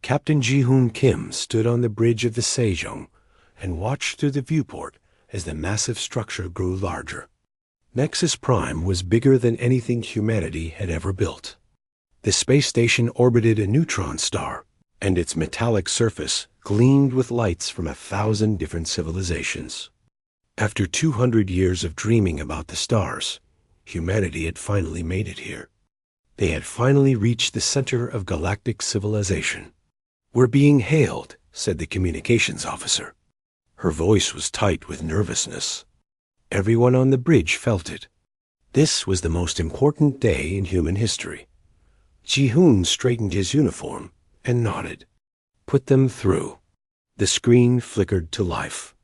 Captain Ji-hoon Kim stood on the bridge of the Sejong and watched through the viewport as the massive structure grew larger. Nexus Prime was bigger than anything humanity had ever built. The space station orbited a neutron star, and its metallic surface gleamed with lights from 1,000 different civilizations. After 200 years of dreaming about the stars, humanity had finally made it here. They had finally reached the center of galactic civilization. "We're being hailed," said the communications officer. Her voice was tight with nervousness. Everyone on the bridge felt it. This was the most important day in human history. Ji-hoon straightened his uniform and nodded. "Put them through." The screen flickered to life.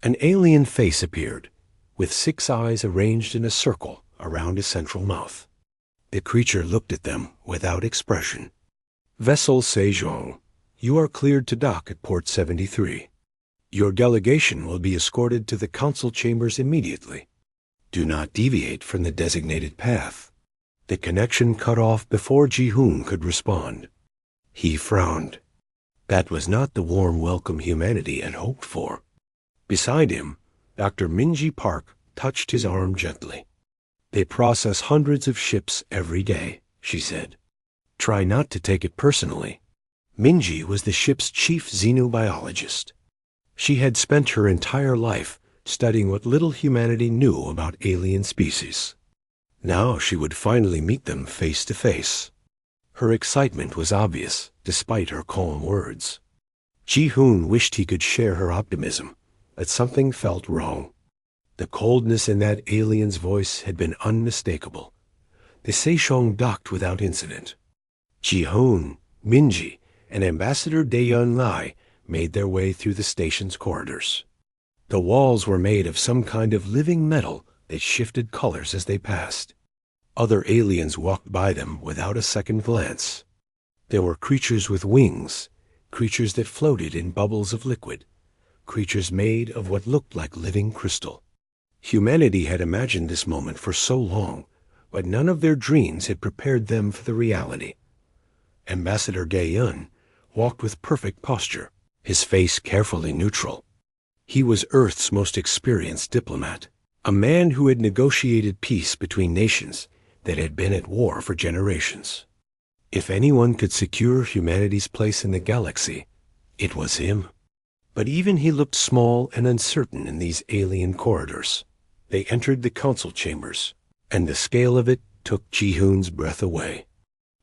An alien face appeared, with 6 eyes arranged in a circle around a central mouth. The creature looked at them without expression. "Vessel Sejong, you are cleared to dock at Port 73. Your delegation will be escorted to the council chambers immediately. Do not deviate from the designated path." The connection cut off before Ji-hoon could respond. He frowned. That was not the warm welcome humanity had hoped for. Beside him, Dr. Minji Park touched his arm gently. "They process hundreds of ships every day," she said. "Try not to take it personally." Minji was the ship's chief xenobiologist. She had spent her entire life studying what little humanity knew about alien species. Now she would finally meet them face to face. Her excitement was obvious, despite her calm words. Ji-hoon wished he could share her optimism, but something felt wrong. The coldness in that alien's voice had been unmistakable. The Sejong docked without incident. Ji-hoon, Minji, and Ambassador Daeyeon Lai made their way through the station's corridors. The walls were made of some kind of living metal that shifted colors as they passed. Other aliens walked by them without a second glance. There were creatures with wings, creatures that floated in bubbles of liquid, creatures made of what looked like living crystal. Humanity had imagined this moment for so long, but none of their dreams had prepared them for the reality. Ambassador Daeyeon walked with perfect posture, his face carefully neutral. He was Earth's most experienced diplomat, a man who had negotiated peace between nations that had been at war for generations. If anyone could secure humanity's place in the galaxy, it was him. But even he looked small and uncertain in these alien corridors. They entered the council chambers, and the scale of it took Ji-hoon's breath away.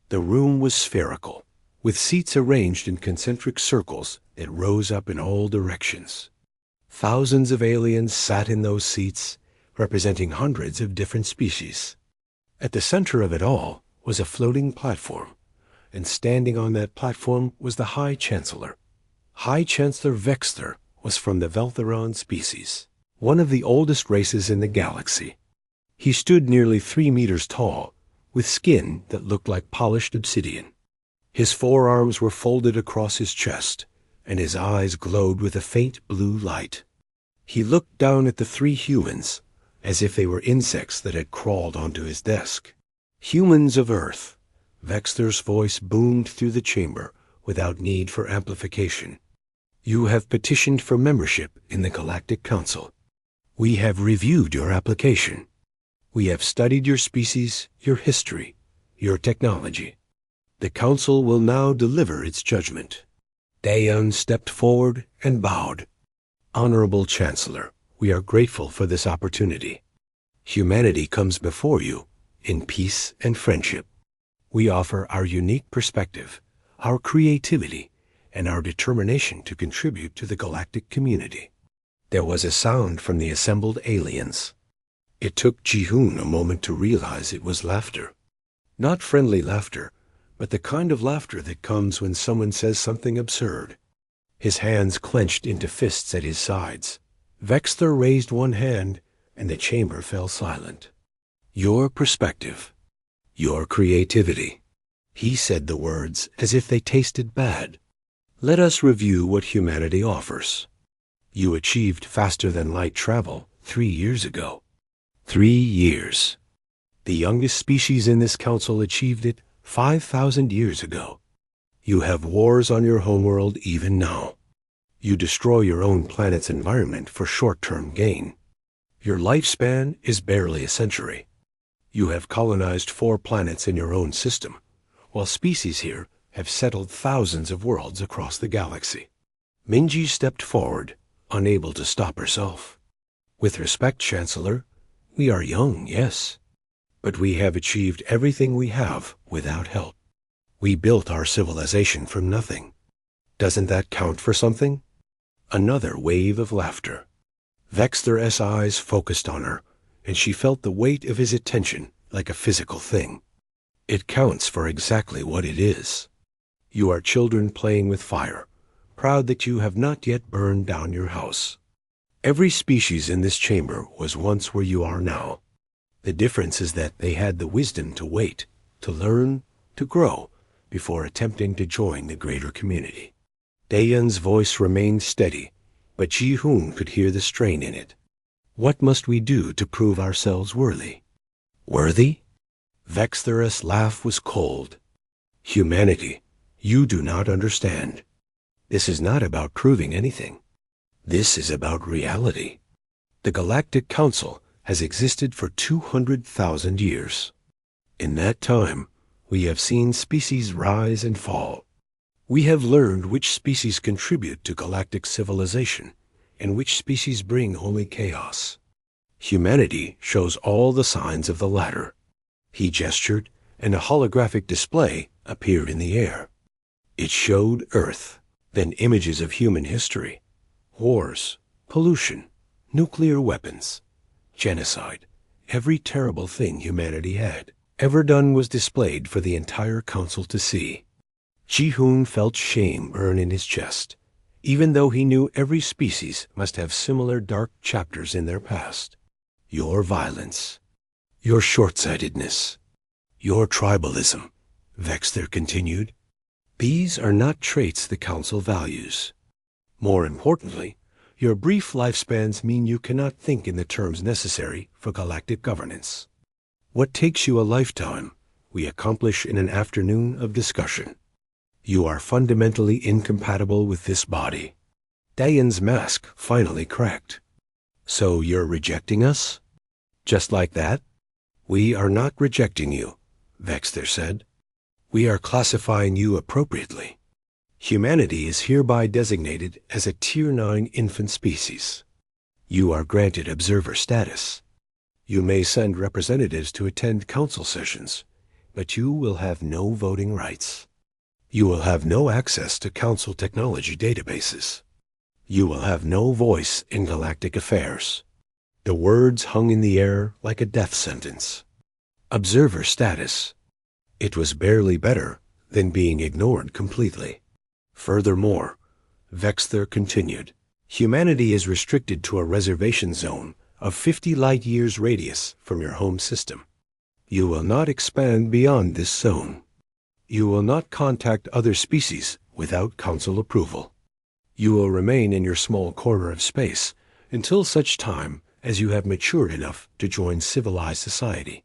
The room was spherical, with seats arranged in concentric circles that rose up in all directions. Thousands of aliens sat in those seats, representing hundreds of different species. At the center of it all was a floating platform, and standing on that platform was the High Chancellor. High Chancellor Vexter was from the Veltheron species, one of the oldest races in the galaxy. He stood nearly 3 meters tall, with skin that looked like polished obsidian. His forearms were folded across his chest, and his eyes glowed with a faint blue light. He looked down at the 3 humans, as if they were insects that had crawled onto his desk. "Humans of Earth," Vexter's voice boomed through the chamber without need for amplification. "You have petitioned for membership in the Galactic Council. We have reviewed your application. We have studied your species, your history, your technology. The Council will now deliver its judgment." Daeyeon stepped forward and bowed. "Honorable Chancellor, we are grateful for this opportunity. Humanity comes before you in peace and friendship. We offer our unique perspective, our creativity, and our determination to contribute to the galactic community." There was a sound from the assembled aliens. It took Ji-hoon a moment to realize it was laughter. Not friendly laughter, but the kind of laughter that comes when someone says something absurd. His hands clenched into fists at his sides. Vexter raised one hand, and the chamber fell silent. "Your perspective, your creativity." He said the words as if they tasted bad. "Let us review what humanity offers. You achieved faster-than-light travel 3 years ago. 3 years. The youngest species in this council achieved it 5,000 years ago. You have wars on your homeworld even now. You destroy your own planet's environment for short-term gain. Your lifespan is barely a century. You have colonized 4 planets in your own system, while species here have settled thousands of worlds across the galaxy. Minji stepped forward, unable to stop herself. With respect, Chancellor, we are young, yes, but we have achieved everything we have without help. We built our civilization from nothing. Doesn't that count for something? Another wave of laughter. Vexthor's eyes focused on her, and she felt the weight of his attention like a physical thing. It counts for exactly what it is. You are children playing with fire, proud that you have not yet burned down your house. Every species in this chamber was once where you are now. The difference is that they had the wisdom to wait, to learn, to grow, before attempting to join the greater community. Daeyeon's voice remained steady, but Ji-hoon could hear the strain in it. What must we do to prove ourselves worthy? Worthy? Vexthor's laugh was cold. Humanity, you do not understand. This is not about proving anything. This is about reality. The Galactic Council has existed for 200,000 years. In that time, we have seen species rise and fall. We have learned which species contribute to galactic civilization and which species bring only chaos. Humanity shows all the signs of the latter. He gestured, and a holographic display appeared in the air. It showed Earth, then images of human history, wars, pollution, nuclear weapons, genocide. Every terrible thing humanity had ever done was displayed for the entire council to see. Ji-hoon felt shame burn in his chest, even though he knew every species must have similar dark chapters in their past. Your violence, your short-sightedness, your tribalism, Vexthor continued. These are not traits the council values. More importantly, your brief lifespans mean you cannot think in the terms necessary for galactic governance. What takes you a lifetime, we accomplish in an afternoon of discussion. You are fundamentally incompatible with this body. Daeyeon's mask finally cracked. So you're rejecting us? Just like that? We are not rejecting you, Vexthor said. We are classifying you appropriately. Humanity is hereby designated as a Tier 9 infant species. You are granted observer status. You may send representatives to attend council sessions, but you will have no voting rights. You will have no access to council technology databases. You will have no voice in galactic affairs. The words hung in the air like a death sentence. Observer status. It was barely better than being ignored completely. Furthermore, Vexthor continued, humanity is restricted to a reservation zone of 50 light-years radius from your home system. You will not expand beyond this zone. You will not contact other species without council approval. You will remain in your small corner of space until such time as you have matured enough to join civilized society.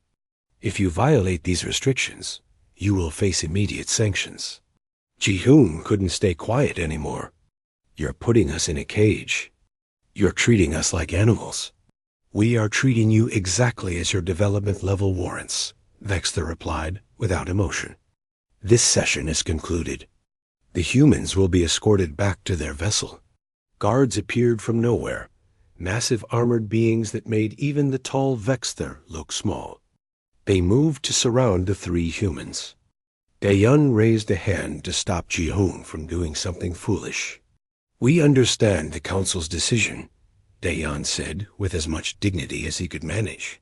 If you violate these restrictions, you will face immediate sanctions. Ji-hoon couldn't stay quiet anymore. You're putting us in a cage. You're treating us like animals. We are treating you exactly as your development level warrants, Vexthor replied without emotion. This session is concluded. The humans will be escorted back to their vessel. Guards appeared from nowhere, massive armored beings that made even the tall Vexthor look small. They moved to surround the 3 humans. Daeyeon raised a hand to stop Ji-hoon from doing something foolish. We understand the council's decision, Daeyeon said with as much dignity as he could manage.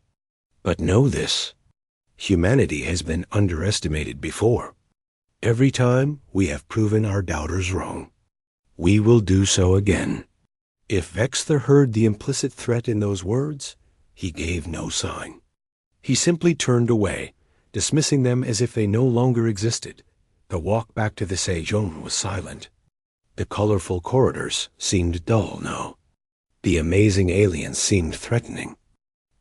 But know this, humanity has been underestimated before. Every time we have proven our doubters wrong. We will do so again. If Vexthor heard the implicit threat in those words, he gave no sign. He simply turned away, dismissing them as if they no longer existed. The walk back to the Sejong was silent. The colorful corridors seemed dull now. The amazing aliens seemed threatening.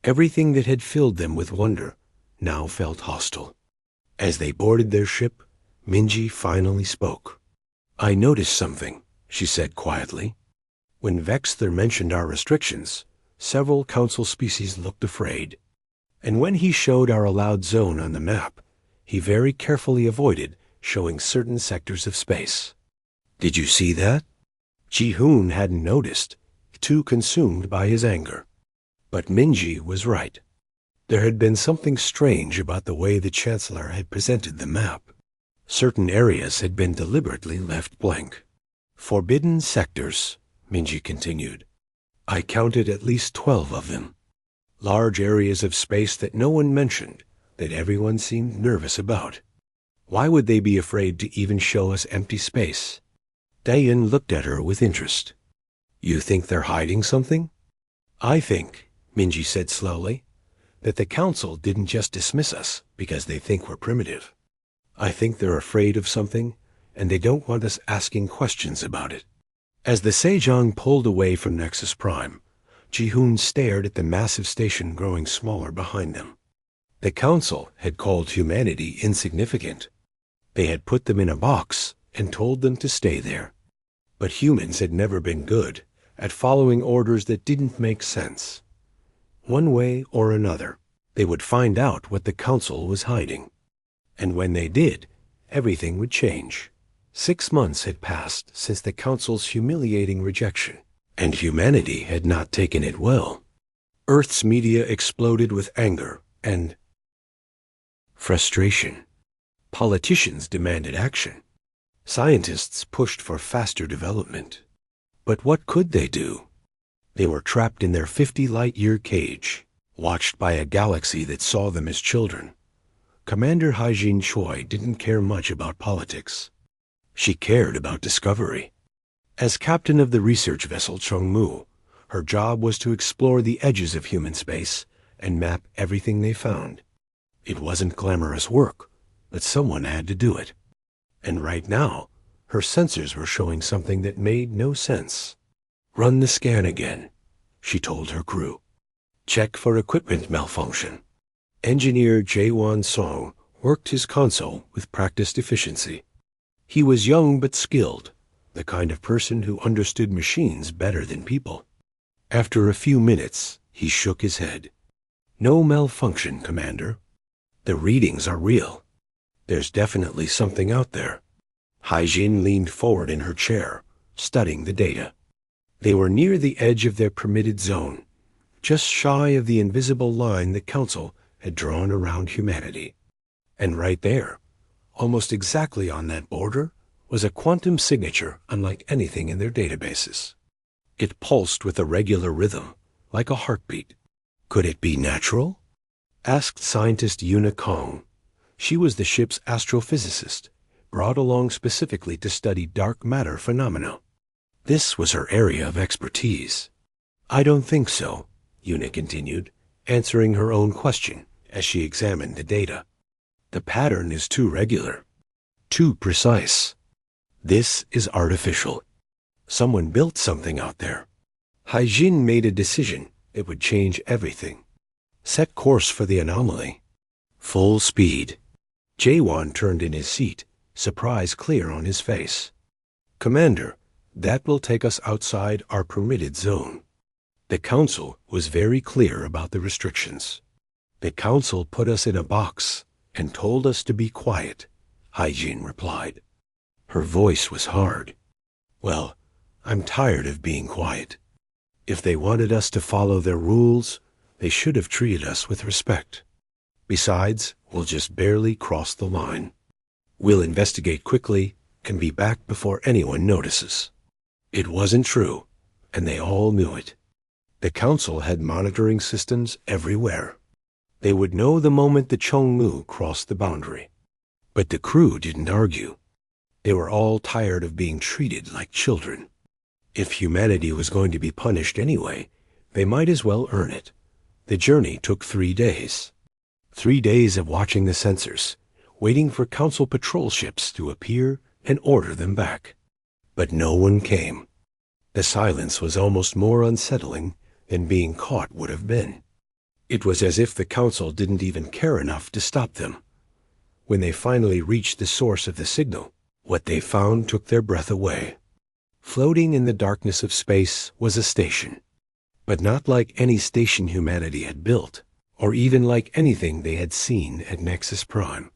Everything that had filled them with wonder now felt hostile. As they boarded their ship, Minji finally spoke. "I noticed something," she said quietly. "When Vexler mentioned our restrictions, several council species looked afraid. And when he showed our allowed zone on the map, he very carefully avoided showing certain sectors of space. Did you see that?" Ji-hoon hadn't noticed, too consumed by his anger. But Minji was right. There had been something strange about the way the Chancellor had presented the map. Certain areas had been deliberately left blank. "Forbidden sectors," Minji continued. "I counted at least 12 of them. Large areas of space that no one mentioned, that everyone seemed nervous about. Why would they be afraid to even show us empty space?" Dayan looked at her with interest. "You think they're hiding something?" "I think," Minji said slowly, "that the Council didn't just dismiss us because they think we're primitive. I think they're afraid of something, and they don't want us asking questions about it." As the Sejong pulled away from Nexus Prime, Ji-hoon stared at the massive station growing smaller behind them. The Council had called humanity insignificant. They had put them in a box and told them to stay there. But humans had never been good at following orders that didn't make sense. One way or another, they would find out what the Council was hiding. And when they did, everything would change. 6 months had passed since the Council's humiliating rejection, and humanity had not taken it well. Earth's media exploded with anger and frustration. Politicians demanded action. Scientists pushed for faster development. But what could they do? They were trapped in their 50-light-year cage, watched by a galaxy that saw them as children. Commander Haijin Choi didn't care much about politics. She cared about discovery. As captain of the research vessel Chungmu, her job was to explore the edges of human space and map everything they found. It wasn't glamorous work, but someone had to do it. And right now, her sensors were showing something that made no sense. "Run the scan again," she told her crew. "Check for equipment malfunction." Engineer Jae-won Song worked his console with practiced efficiency. He was young but skilled, the kind of person who understood machines better than people. After a few minutes, he shook his head. "No malfunction, Commander. The readings are real. There's definitely something out there." Haijin leaned forward in her chair, studying the data. They were near the edge of their permitted zone, just shy of the invisible line the Council had drawn around humanity. And right there, almost exactly on that border, was a quantum signature unlike anything in their databases. It pulsed with a regular rhythm, like a heartbeat. Could it be natural? Asked scientist Yuna Kong. She was the ship's astrophysicist, brought along specifically to study dark matter phenomena. This was her area of expertise. "I don't think so," Yuna continued, answering her own question as she examined the data. "The pattern is too regular, too precise. This is artificial. Someone built something out there." Haijin made a decision that would change everything. Set course for the anomaly. Full speed. Jae-won turned in his seat, surprise clear on his face. "Commander, that will take us outside our permitted zone." The Council was very clear about the restrictions. "The Council put us in a box and told us to be quiet," Haijin replied. Her voice was hard. "Well, I'm tired of being quiet. If they wanted us to follow their rules, they should have treated us with respect. Besides, we'll just barely cross the line. We'll investigate quickly and be back before anyone notices." It wasn't true, and they all knew it. The Council had monitoring systems everywhere. They would know the moment the Chongmu crossed the boundary. But the crew didn't argue. They were all tired of being treated like children. If humanity was going to be punished anyway, they might as well earn it. The journey took 3 days. 3 days of watching the sensors, waiting for Council patrol ships to appear and order them back. But no one came. The silence was almost more unsettling than being caught would have been. It was as if the Council didn't even care enough to stop them. When they finally reached the source of the signal, what they found took their breath away. Floating in the darkness of space was a station, but not like any station humanity had built, or even like anything they had seen at Nexus Prime.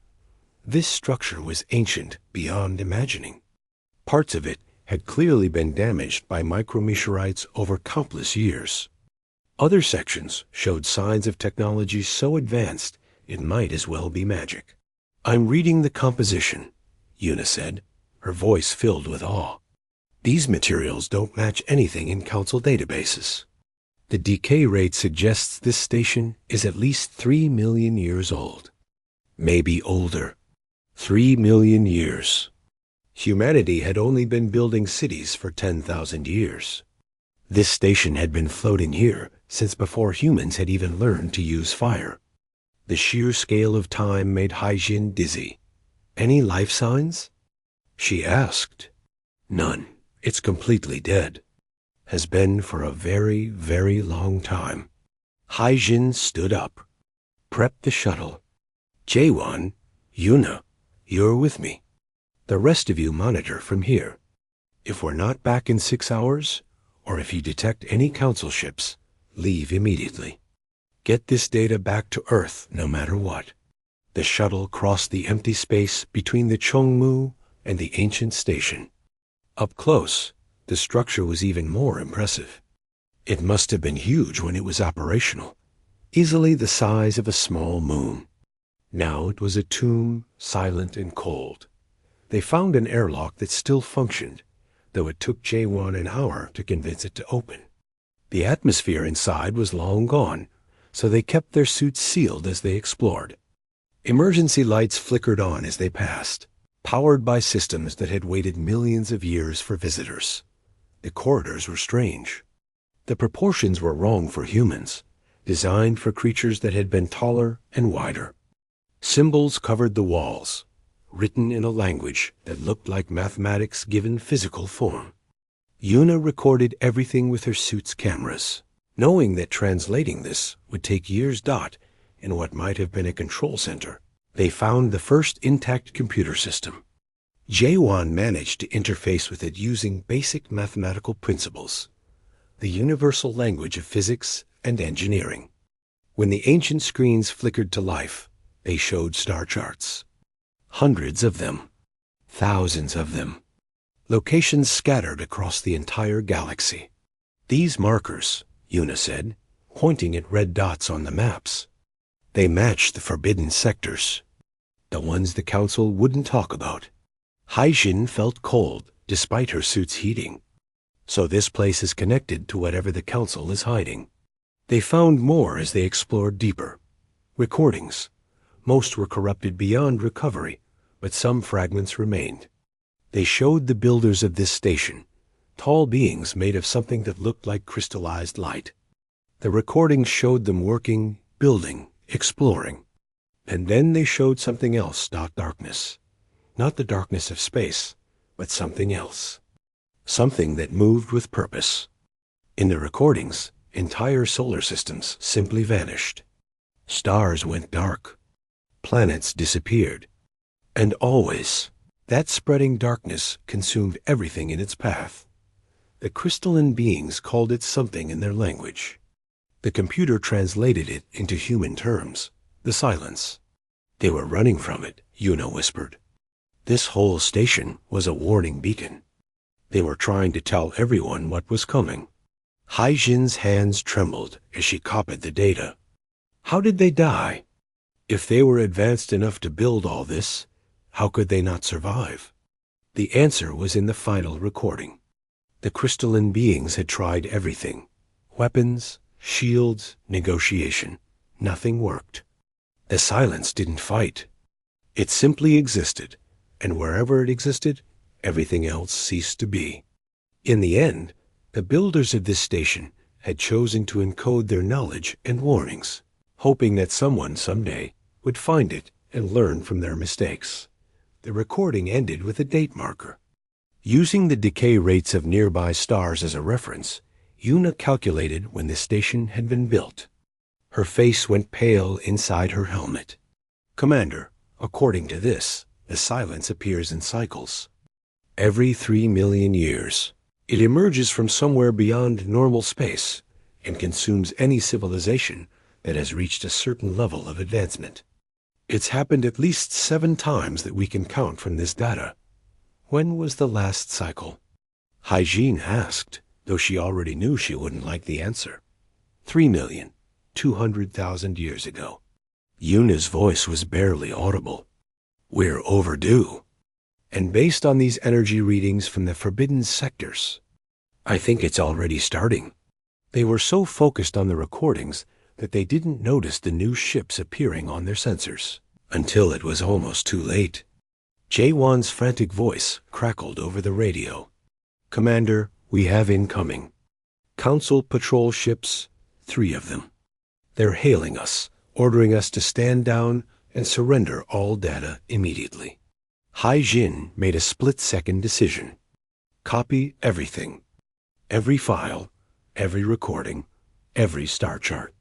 This structure was ancient beyond imagining. Parts of it had clearly been damaged by micrometeorites over countless years. Other sections showed signs of technology so advanced it might as well be magic. "I'm reading the composition," Una said, her voice filled with awe. "These materials don't match anything in Council databases. The decay rate suggests this station is at least 3 million years old. Maybe older. 3 million years. Humanity had only been building cities for 10,000 years. This station had been floating here since before humans had even learned to use fire. The sheer scale of time made Haijin dizzy. Any life signs?" She asked. "None. It's completely dead. Has been for a very, very long time." Haijin stood up. "Prep the shuttle. Jaewon, Yuna, you're with me. The rest of you monitor from here. If we're not back in 6 hours, or if you detect any Council ships, leave immediately. Get this data back to Earth no matter what." The shuttle crossed the empty space between the Chongmu and the ancient station. Up close, the structure was even more impressive. It must have been huge when it was operational, easily the size of a small moon. Now it was a tomb, silent and cold. They found an airlock that still functioned, though it took Jaewon an hour to convince it to open. The atmosphere inside was long gone, so they kept their suits sealed as they explored. Emergency lights flickered on as they passed, powered by systems that had waited millions of years for visitors. The corridors were strange. The proportions were wrong for humans, designed for creatures that had been taller and wider. Symbols covered the walls, written in a language that looked like mathematics given physical form. Yuna recorded everything with her suit's cameras, knowing that translating this would take years. In what might have been a control center, they found the first intact computer system. Jaewon managed to interface with it using basic mathematical principles, the universal language of physics and engineering. When the ancient screens flickered to life, they showed star charts. Hundreds of them. Thousands of them. Locations scattered across the entire galaxy. "These markers," Yuna said, pointing at red dots on the maps. "They match the forbidden sectors. The ones the Council wouldn't talk about." Haijin felt cold, despite her suit's heating. So this place is connected to whatever the Council is hiding. They found more as they explored deeper. Recordings. Most were corrupted beyond recovery, but some fragments remained. They showed the builders of this station, tall beings made of something that looked like crystallized light. The recordings showed them working, building, exploring. And then they showed something else, darkness. Not the darkness of space, but something else. Something that moved with purpose. In the recordings, entire solar systems simply vanished. Stars went dark. Planets disappeared. And always, that spreading darkness consumed everything in its path. The crystalline beings called it something in their language. The computer translated it into human terms, the silence. "They were running from it," Yuna whispered. "This whole station was a warning beacon. They were trying to tell everyone what was coming." Haijin's hands trembled as she copied the data. How did they die? If they were advanced enough to build all this, how could they not survive? The answer was in the final recording. The crystalline beings had tried everything. Weapons, shields, negotiation. Nothing worked. The silence didn't fight. It simply existed, and wherever it existed, everything else ceased to be. In the end, the builders of this station had chosen to encode their knowledge and warnings, hoping that someone someday would find it and learn from their mistakes. The recording ended with a date marker. Using the decay rates of nearby stars as a reference, Yuna calculated when the station had been built. Her face went pale inside her helmet. "Commander, According to this, the silence appears in cycles. Every 3 million years, it emerges from somewhere beyond normal space and consumes any civilization that has reached a certain level of advancement. It's happened at least 7 times that we can count from this data. When was the last cycle? Hygiene asked, though she already knew she wouldn't like the answer. 3,200,000 years ago. Yuna's voice was barely audible. We're overdue. And based on these energy readings from the forbidden sectors, I think it's already starting. They were so focused on the recordings that they didn't notice the new ships appearing on their sensors, until it was almost too late. Jae-won's frantic voice crackled over the radio. Commander, we have incoming. Council patrol ships, 3 of them. They're hailing us, ordering us to stand down and surrender all data immediately. Hai-Jin made a split-second decision. Copy everything. Every file, every recording, every star chart.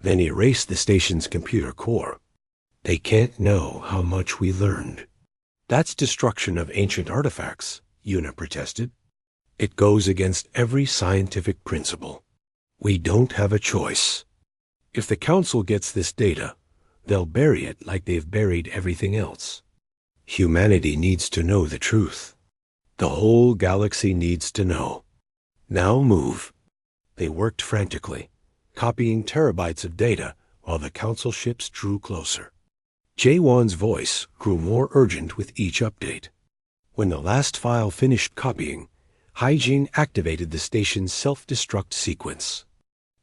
Then erase the station's computer core. They can't know how much we learned. That's destruction of ancient artifacts, Yuna protested. It goes against every scientific principle. We don't have a choice. If the Council gets this data, they'll bury it like they've buried everything else. Humanity needs to know the truth. The whole galaxy needs to know. Now move. They worked frantically, copying terabytes of data while the Council ships drew closer. Jae-won's voice grew more urgent with each update. When the last file finished copying, Hygiene activated the station's self-destruct sequence.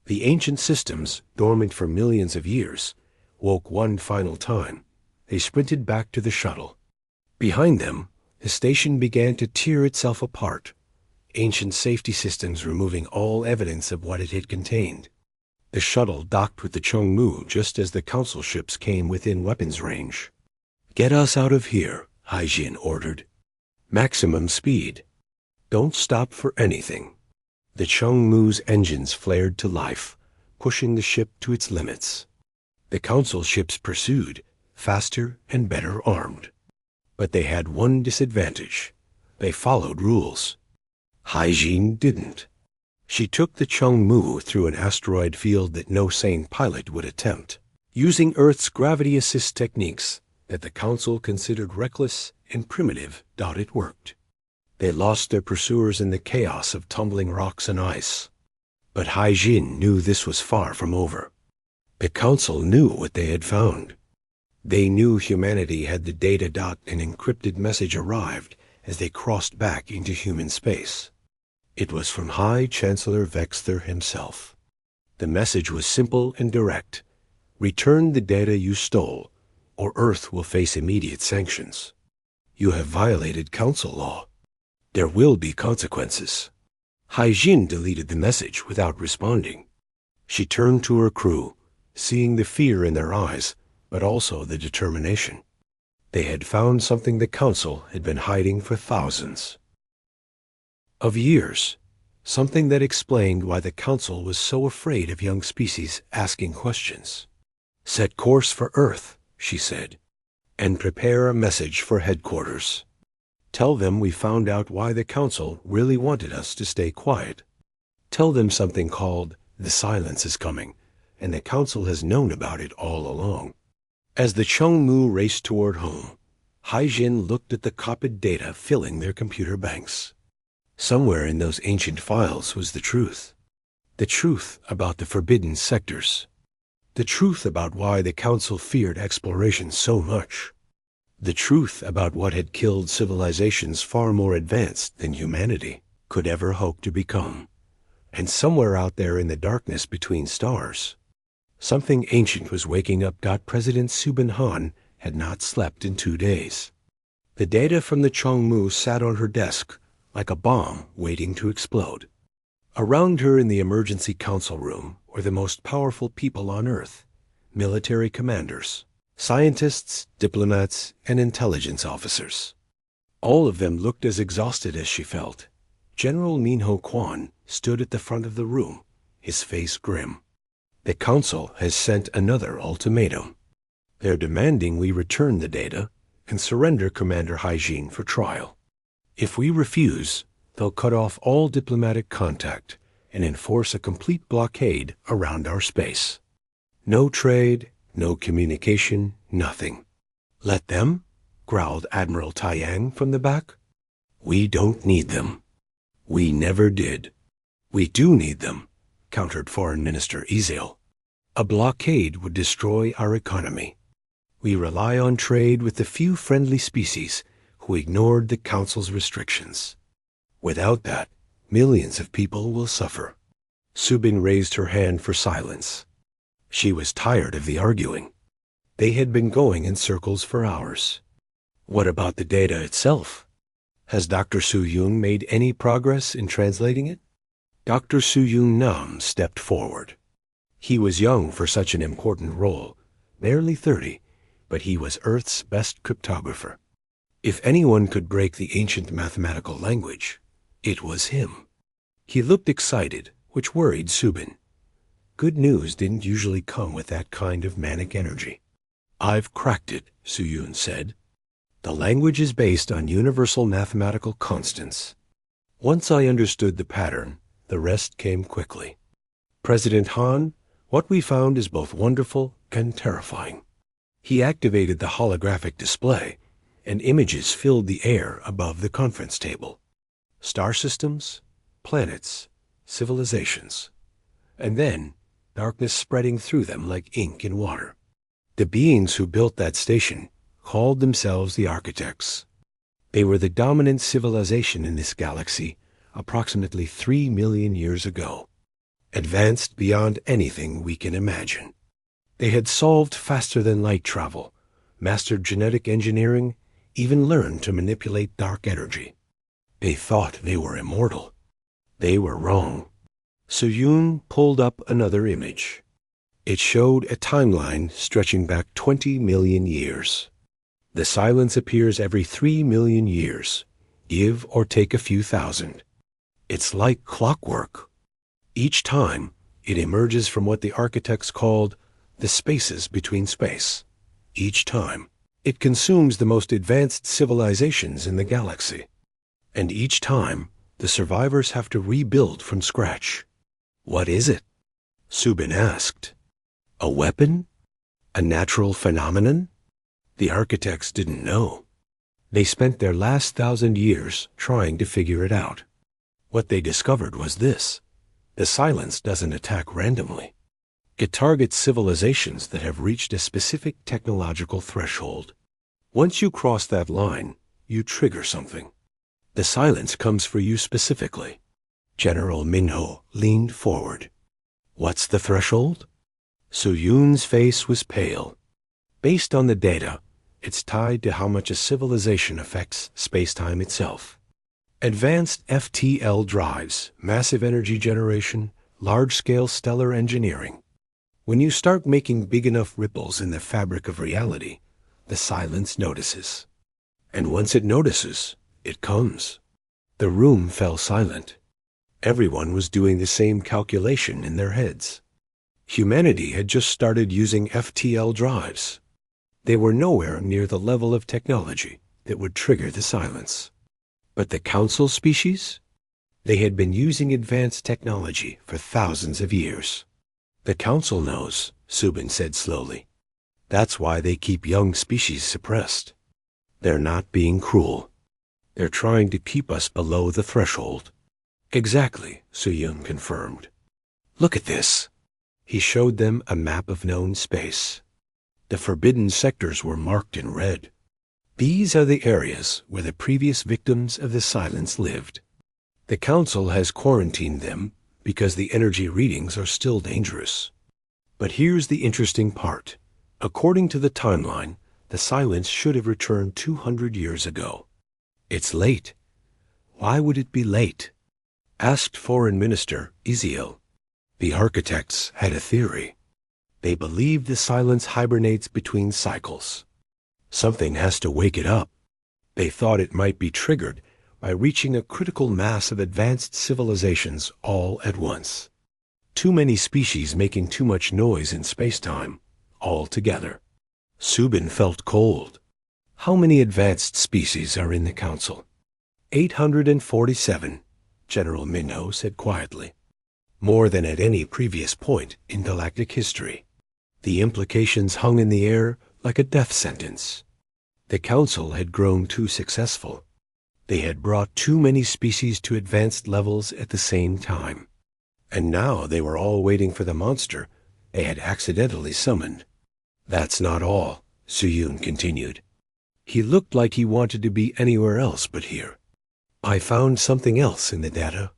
The ancient systems, dormant for millions of years, woke one final time. They sprinted back to the shuttle. Behind them, the station began to tear itself apart, ancient safety systems removing all evidence of what it had contained. The shuttle docked with the Chongmu just as the Council ships came within weapons range. Get us out of here, Hygiene ordered. Maximum speed. Don't stop for anything. The Chongmu's engines flared to life, pushing the ship to its limits. The Council ships pursued, faster and better armed. But they had one disadvantage. They followed rules. Hygiene didn't. She took the Chongmu through an asteroid field that no sane pilot would attempt, using Earth's gravity assist techniques that the Council considered reckless and primitive. It worked. They lost their pursuers in the chaos of tumbling rocks and ice. But Hygiene knew this was far from over. The Council knew what they had found. They knew humanity had the data. An encrypted message arrived as they crossed back into human space. It was from High Chancellor Vexler himself. The message was simple and direct. Return the data you stole, or Earth will face immediate sanctions. You have violated Council law. There will be consequences. Hygiene deleted the message without responding. She turned to her crew, seeing the fear in their eyes, but also the determination. They had found something the Council had been hiding for thousands of years, something that explained why the Council was so afraid of young species asking questions. Set course for Earth, she said, and prepare a message for headquarters. Tell them we found out why the Council really wanted us to stay quiet. Tell them something called the silence is coming, and the Council has known about it all along. As the Chongmu raced toward home, Hyjin looked at the copied data filling their computer banks. Somewhere in those ancient files was the truth. The truth about the forbidden sectors. The truth about why the Council feared exploration so much. The truth about what had killed civilizations far more advanced than humanity could ever hope to become. And somewhere out there in the darkness between stars, something ancient was waking up. President Subin Han had not slept in 2 days. The data from the Chongmu sat on her desk like a bomb waiting to explode. Around her in the emergency council room were the most powerful people on Earth, military commanders, scientists, diplomats, and intelligence officers. All of them looked as exhausted as she felt. General Minho Quan stood at the front of the room, his face grim. The Council has sent another ultimatum. They're demanding we return the data and surrender Commander Hygiene for trial. If we refuse, they'll cut off all diplomatic contact and enforce a complete blockade around our space. No trade, no communication, nothing. Let them? Growled Admiral Taiyang from the back. We don't need them. We never did. We do need them, countered Foreign Minister Eziel. A blockade would destroy our economy. We rely on trade with the few friendly species who ignored the Council's restrictions. Without that, millions of people will suffer. Subin raised her hand for silence. She was tired of the arguing. They had been going in circles for hours. What about the data itself? Has Dr. Su-Yun made any progress in translating it? Dr. Su-Yun Nam stepped forward. He was young for such an important role, barely 30, but he was Earth's best cryptographer. If anyone could break the ancient mathematical language, it was him. He looked excited, which worried Subin. Good news didn't usually come with that kind of manic energy. I've cracked it, Su-Yun said. The language is based on universal mathematical constants. Once I understood the pattern, the rest came quickly. President Han, what we found is both wonderful and terrifying. He activated the holographic display, and images filled the air above the conference table. Star systems, planets, civilizations, and then darkness spreading through them like ink in water. The beings who built that station called themselves the architects. They were the dominant civilization in this galaxy approximately 3 million years ago, advanced beyond anything we can imagine. They had solved faster-than-light travel, mastered genetic engineering, even learned to manipulate dark energy. They thought they were immortal. They were wrong. Su-Yun pulled up another image. It showed a timeline stretching back 20 million years. The silence appears every 3 million years, give or take a few thousand. It's like clockwork. Each time, it emerges from what the architects called the spaces between space. Each time, it consumes the most advanced civilizations in the galaxy. And each time, the survivors have to rebuild from scratch. What is it? Subin asked. A weapon? A natural phenomenon? The architects didn't know. They spent their last 1,000 years trying to figure it out. What they discovered was this. The silence doesn't attack randomly. It targets civilizations that have reached a specific technological threshold. Once you cross that line, you trigger something. The silence comes for you specifically. General Minho leaned forward. What's the threshold? Su-Yun's face was pale. Based on the data, it's tied to how much a civilization affects space-time itself. Advanced FTL drives, massive energy generation, large-scale stellar engineering. When you start making big enough ripples in the fabric of reality, the silence notices. And once it notices, it comes. The room fell silent. Everyone was doing the same calculation in their heads. Humanity had just started using FTL drives. They were nowhere near the level of technology that would trigger the silence. But the Council species? They had been using advanced technology for thousands of years. The Council knows, Subin said slowly. That's why they keep young species suppressed. They're not being cruel. They're trying to keep us below the threshold. Exactly, Su-Yun confirmed. Look at this. He showed them a map of known space. The forbidden sectors were marked in red. These are the areas where the previous victims of the silence lived. The Council has quarantined them because the energy readings are still dangerous. But here's the interesting part. According to the timeline, the silence should have returned 200 years ago. It's late. Why would it be late? Asked Foreign Minister Eziel. The architects had a theory. They believed the silence hibernates between cycles. Something has to wake it up. They thought it might be triggered by reaching a critical mass of advanced civilizations all at once. Too many species making too much noise in space-time, all together. Subin felt cold. How many advanced species are in the Council? 847, General Minho said quietly. More than at any previous point in galactic history. The implications hung in the air like a death sentence. The Council had grown too successful. They had brought too many species to advanced levels at the same time. And now they were all waiting for the monster they had accidentally summoned. That's not all, Suyun continued. He looked like he wanted to be anywhere else but here. I found something else in the data.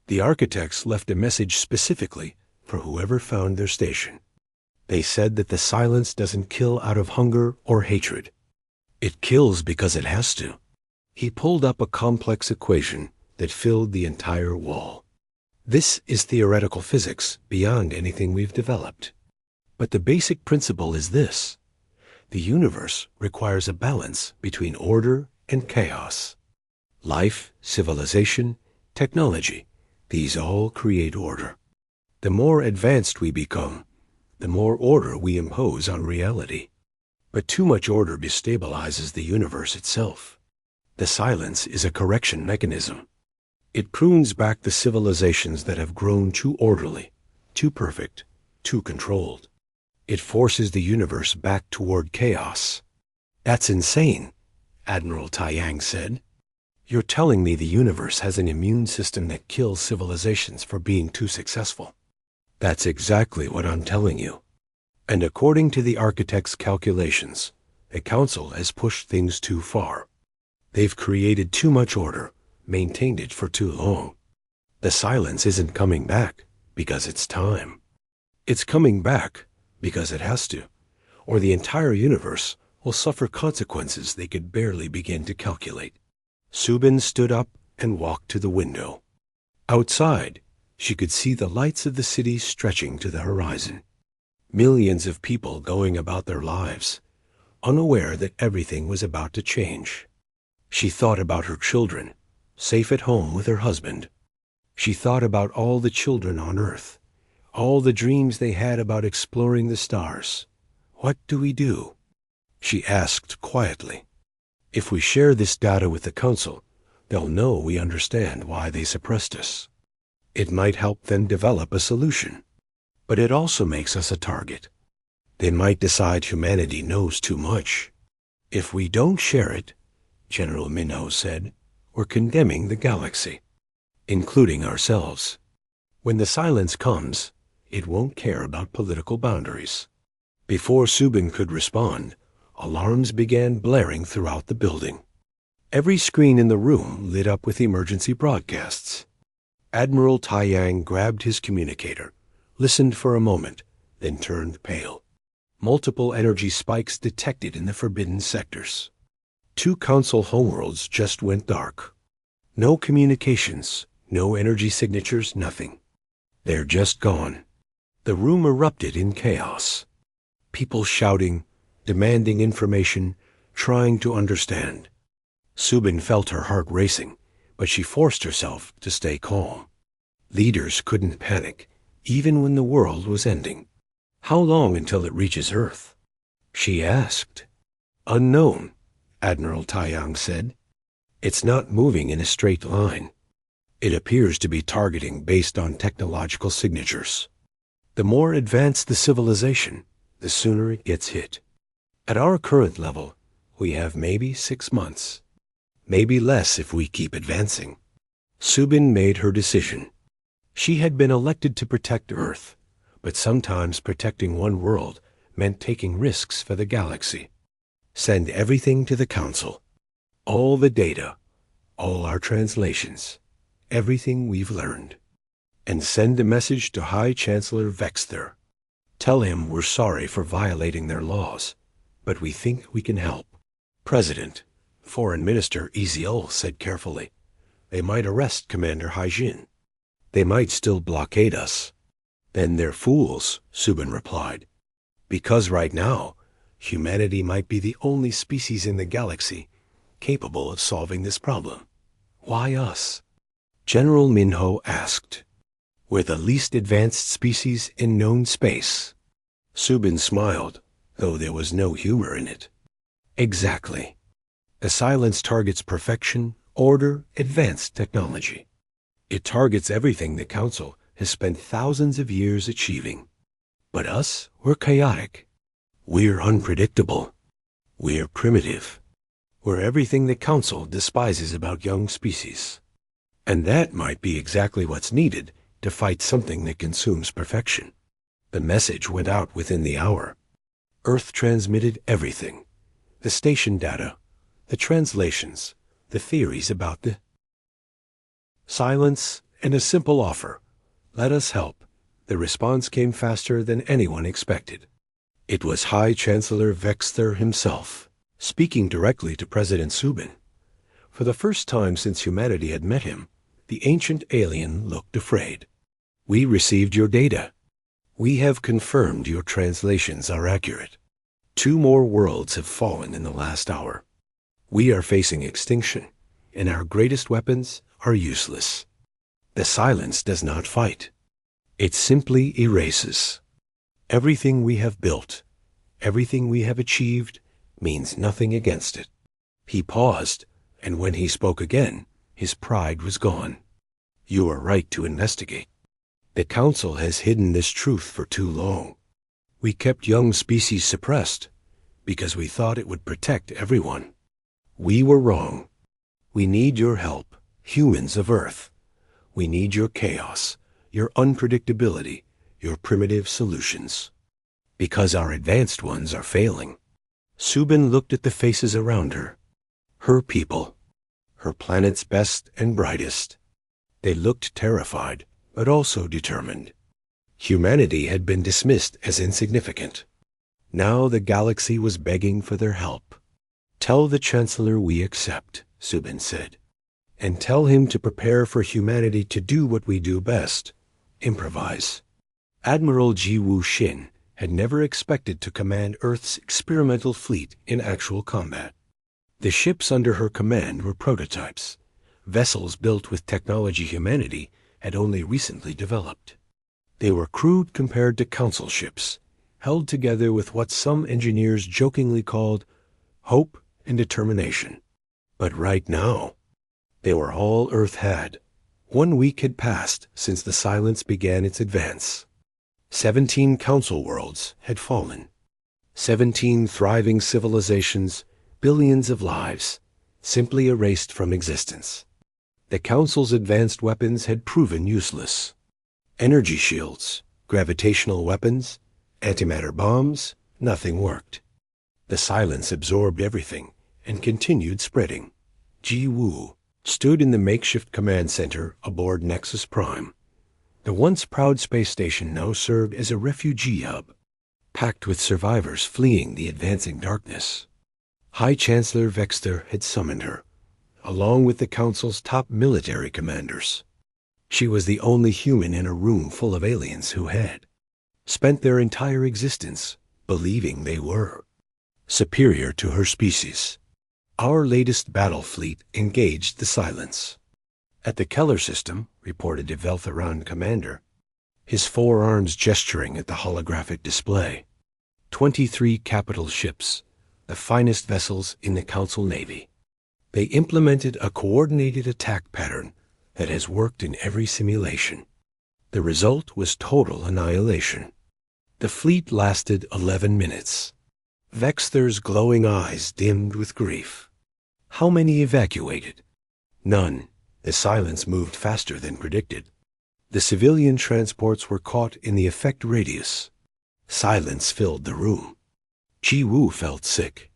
The architects left a message specifically for whoever found their station. They said that the silence doesn't kill out of hunger or hatred. It kills because it has to. He pulled up a complex equation that filled the entire wall. This is theoretical physics beyond anything we've developed. But the basic principle is this. The universe requires a balance between order and chaos. Life, civilization, technology, these all create order. The more advanced we become, the more order we impose on reality. But too much order destabilizes the universe itself. The silence is a correction mechanism. It prunes back the civilizations that have grown too orderly, too perfect, too controlled. It forces the universe back toward chaos. That's insane, Admiral Taiyang said. You're telling me the universe has an immune system that kills civilizations for being too successful. That's exactly what I'm telling you. And according to the architect's calculations, the Council has pushed things too far. They've created too much order, maintained it for too long. The silence isn't coming back because it's time. It's coming back because it has to, or the entire universe will suffer consequences they could barely begin to calculate. Subin stood up and walked to the window. Outside, she could see the lights of the city stretching to the horizon. Millions of people going about their lives, unaware that everything was about to change. She thought about her children, safe at home with her husband. She thought about all the children on Earth, all the dreams they had about exploring the stars. What do we do? She asked quietly. If we share this data with the Council, they'll know we understand why they suppressed us. It might help them develop a solution. But it also makes us a target. They might decide humanity knows too much. If we don't share it, General Minho said, we're condemning the galaxy, including ourselves. When the silence comes, it won't care about political boundaries. Before Subin could respond, alarms began blaring throughout the building. Every screen in the room lit up with emergency broadcasts. Admiral Taiyang grabbed his communicator, listened for a moment, then turned pale. Multiple energy spikes detected in the forbidden sectors. 2 Council homeworlds just went dark. No communications, no energy signatures, nothing. They're just gone. The room erupted in chaos. People shouting, demanding information, trying to understand. Subin felt her heart racing, but she forced herself to stay calm. Leaders couldn't panic, even when the world was ending. How long until it reaches Earth? She asked. Unknown, Admiral Taiyang said. It's not moving in a straight line. It appears to be targeting based on technological signatures. The more advanced the civilization, the sooner it gets hit. At our current level, we have maybe 6 months. Maybe less if we keep advancing. Subin made her decision. She had been elected to protect Earth, but sometimes protecting one world meant taking risks for the galaxy. Send everything to the Council. All the data, all our translations, everything we've learned. And send a message to High Chancellor Vexther. Tell him we're sorry for violating their laws, but we think we can help. President, Foreign Minister Eziel said carefully. They might arrest Commander Haijin. They might still blockade us. Then they're fools, Subin replied. Because right now, humanity might be the only species in the galaxy capable of solving this problem. Why us? General Minho asked. We're the least advanced species in known space. Subin smiled, though there was no humor in it. Exactly. The silence targets perfection, order, advanced technology. It targets everything the Council has spent thousands of years achieving. But us, we're chaotic. We're unpredictable. We're primitive. We're everything the Council despises about young species. And that might be exactly what's needed to fight something that consumes perfection. The message went out within the hour. Earth transmitted everything. The station data, the translations, the theories about the silence, and a simple offer. Let us help. The response came faster than anyone expected. It was High Chancellor Vexter himself, speaking directly to President Subin. For the first time since humanity had met him, the ancient alien looked afraid. We received your data. We have confirmed your translations are accurate. 2 more worlds have fallen in the last hour. We are facing extinction, and our greatest weapons are useless. The silence does not fight. It simply erases. Everything we have built, everything we have achieved, means nothing against it. He paused, and when he spoke again, his pride was gone. You are right to investigate. The Council has hidden this truth for too long. We kept young species suppressed because we thought it would protect everyone. We were wrong. We need your help, humans of Earth. We need your chaos, your unpredictability, your primitive solutions. Because our advanced ones are failing. Subin looked at the faces around her. Her people. Her planet's best and brightest. They looked terrified, but also determined. Humanity had been dismissed as insignificant. Now the galaxy was begging for their help. Tell the Chancellor we accept, Subin said. And tell him to prepare for humanity to do what we do best, improvise. Admiral Jiwoo Shin had never expected to command Earth's experimental fleet in actual combat. The ships under her command were prototypes, vessels built with technology humanity had only recently developed. They were crude compared to Council ships, held together with what some engineers jokingly called hope and determination. But right now, they were all Earth had. 1 week had passed since the silence began its advance. 17 Council worlds had fallen. 17 thriving civilizations, billions of lives, simply erased from existence. The Council's advanced weapons had proven useless. Energy shields, gravitational weapons, antimatter bombs, nothing worked. The silence absorbed everything and continued spreading. Ji-Woo stood in the makeshift command center aboard Nexus Prime. The once proud space station now served as a refugee hub, packed with survivors fleeing the advancing darkness. High Chancellor Vexter had summoned her, along with the Council's top military commanders. She was the only human in a room full of aliens who had spent their entire existence believing they were superior to her species. Our latest battle fleet engaged the silence. At the Keller system, reported the Veltheron commander, his forearms gesturing at the holographic display. 23 capital ships, the finest vessels in the Council Navy. They implemented a coordinated attack pattern that has worked in every simulation. The result was total annihilation. The fleet lasted 11 minutes. Vexter's glowing eyes dimmed with grief. How many evacuated? None. The silence moved faster than predicted. The civilian transports were caught in the effect radius. Silence filled the room. Ji-Woo felt sick.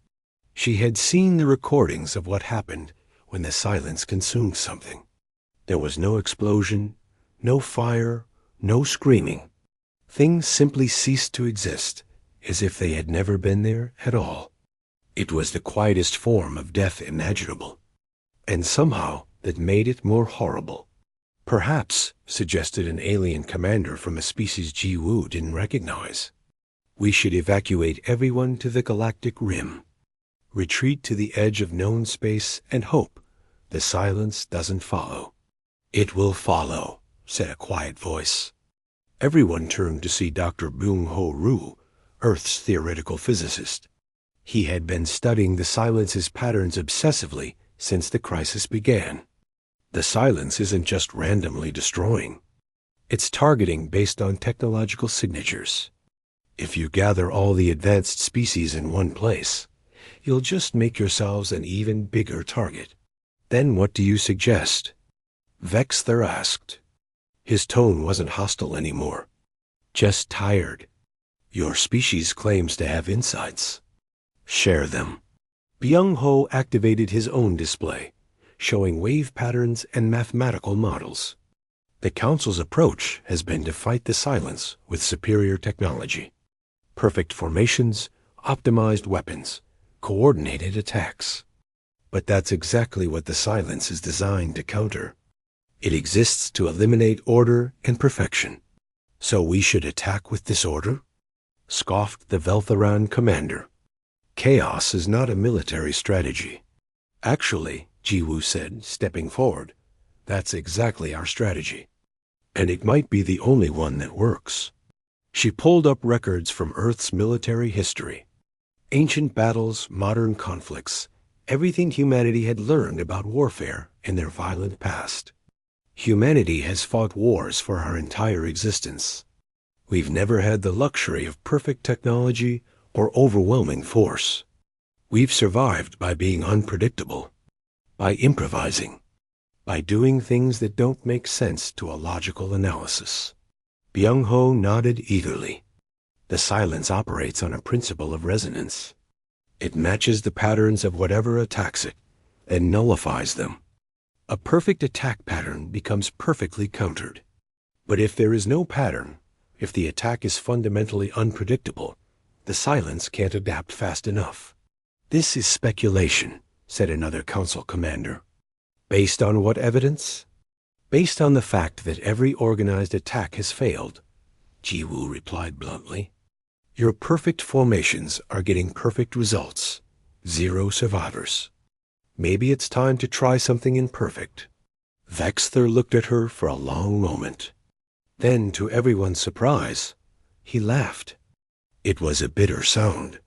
She had seen the recordings of what happened when the silence consumed something. There was no explosion, no fire, no screaming. Things simply ceased to exist, as if they had never been there at all. It was the quietest form of death imaginable, and somehow that made it more horrible. Perhaps, suggested an alien commander from a species Ji-Woo didn't recognize, we should evacuate everyone to the galactic rim. Retreat to the edge of known space and hope the silence doesn't follow. It will follow, said a quiet voice. Everyone turned to see Dr. Byung-Ho Roo, Earth's theoretical physicist. He had been studying the silence's patterns obsessively since the crisis began. The silence isn't just randomly destroying. It's targeting based on technological signatures. If you gather all the advanced species in one place, you'll just make yourselves an even bigger target. Then what do you suggest? Vexther asked. His tone wasn't hostile anymore, just tired. Your species claims to have insights. Share them. Byung-ho activated his own display, showing wave patterns and mathematical models. The Council's approach has been to fight the silence with superior technology. Perfect formations, optimized weapons, coordinated attacks. But that's exactly what the silence is designed to counter. It exists to eliminate order and perfection. So we should attack with disorder? Scoffed the Veltheran commander. Chaos is not a military strategy. Actually, Jiwoo said, stepping forward, that's exactly our strategy. And it might be the only one that works. She pulled up records from Earth's military history. Ancient battles, modern conflicts, everything humanity had learned about warfare in their violent past. Humanity has fought wars for our entire existence. We've never had the luxury of perfect technology or overwhelming force. We've survived by being unpredictable, by improvising, by doing things that don't make sense to a logical analysis. Byung-ho nodded eagerly. The silence operates on a principle of resonance. It matches the patterns of whatever attacks it and nullifies them. A perfect attack pattern becomes perfectly countered. But if there is no pattern, if the attack is fundamentally unpredictable, the silence can't adapt fast enough. This is speculation, said another council commander. Based on what evidence? Based on the fact that every organized attack has failed, Jiwoo replied bluntly. Your perfect formations are getting perfect results. 0 survivors. Maybe it's time to try something imperfect. Vexther looked at her for a long moment. Then, to everyone's surprise, he laughed. It was a bitter sound.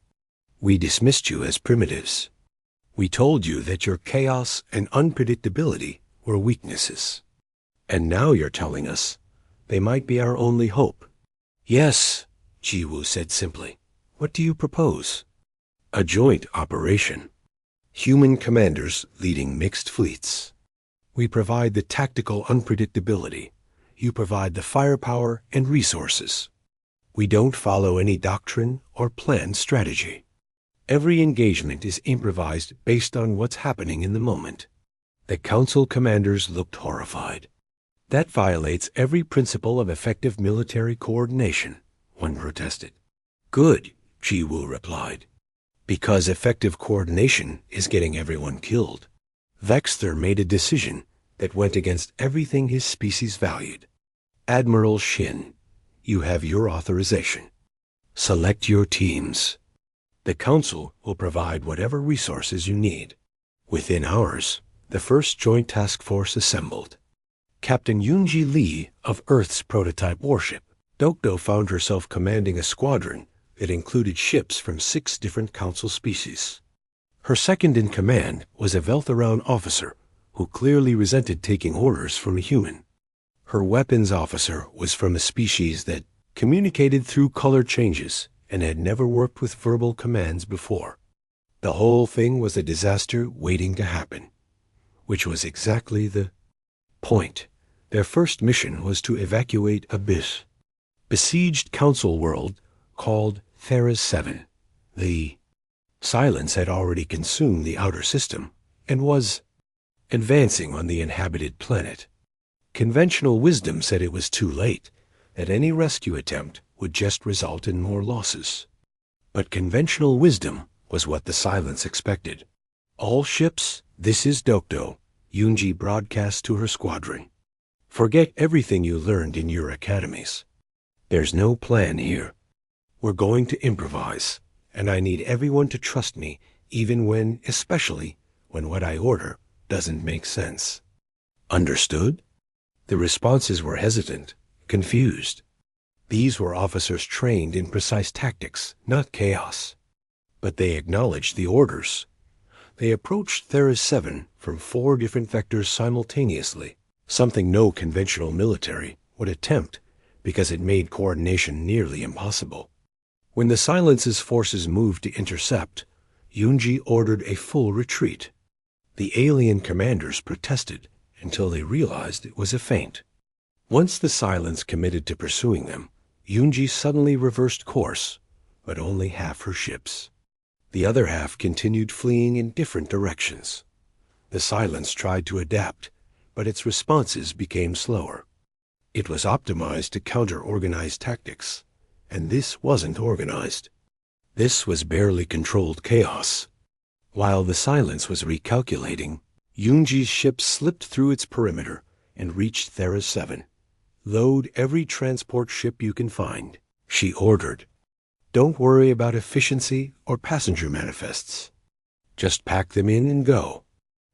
We dismissed you as primitives. We told you that your chaos and unpredictability were weaknesses. And now you're telling us they might be our only hope. Yes, Jiwoo said simply. What do you propose? A joint operation. Human commanders leading mixed fleets. We provide the tactical unpredictability. You provide the firepower and resources. We don't follow any doctrine or planned strategy. Every engagement is improvised based on what's happening in the moment. The council commanders looked horrified. That violates every principle of effective military coordination, one protested. Good, Jiwoo replied. Because effective coordination is getting everyone killed. Vexther made a decision that went against everything his species valued. Admiral Shin, you have your authorization. Select your teams. The Council will provide whatever resources you need. Within hours, the first Joint Task Force assembled. Captain Yoonji Lee of Earth's prototype warship, Dokdo found herself commanding a squadron that included ships from 6 different Council species. Her second-in-command was a Veltheran officer who clearly resented taking orders from a human. Her weapons officer was from a species that communicated through color changes and had never worked with verbal commands before. The whole thing was a disaster waiting to happen, which was exactly the point. Their first mission was to evacuate a besieged Council world called Theras 7. The silence had already consumed the outer system and was advancing on the inhabited planet. Conventional wisdom said it was too late, that any rescue attempt would just result in more losses. But conventional wisdom was what the silence expected. All ships, this is Dokdo, Yoonji broadcast to her squadron. Forget everything you learned in your academies. There's no plan here. We're going to improvise, and I need everyone to trust me, especially when what I order doesn't make sense. Understood? The responses were hesitant, confused. These were officers trained in precise tactics, not chaos. But they acknowledged the orders. They approached Thera-7 from 4 different vectors simultaneously, something no conventional military would attempt because it made coordination nearly impossible. When the Silence's forces moved to intercept, Yunji ordered a full retreat. The alien commanders protested until they realized it was a feint. Once the Silence committed to pursuing them, Yunji suddenly reversed course, but only half her ships. The other half continued fleeing in different directions. The Silence tried to adapt, but its responses became slower. It was optimized to counter organized tactics, and this wasn't organized. This was barely controlled chaos. While the Silence was recalculating, Yunji's ship slipped through its perimeter and reached Thera-7. "Load every transport ship you can find," she ordered. "Don't worry about efficiency or passenger manifests. Just pack them in and go."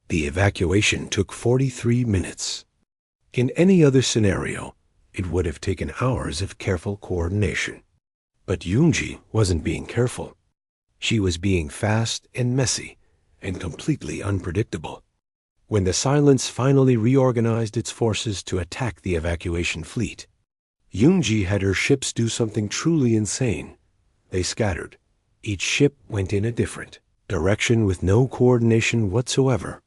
The evacuation took 43 minutes. In any other scenario, it would have taken hours of careful coordination. But Yunji wasn't being careful. She was being fast and messy and completely unpredictable. When the Silence finally reorganized its forces to attack the evacuation fleet, Yunji had her ships do something truly insane. They scattered. Each ship went in a different direction with no coordination whatsoever.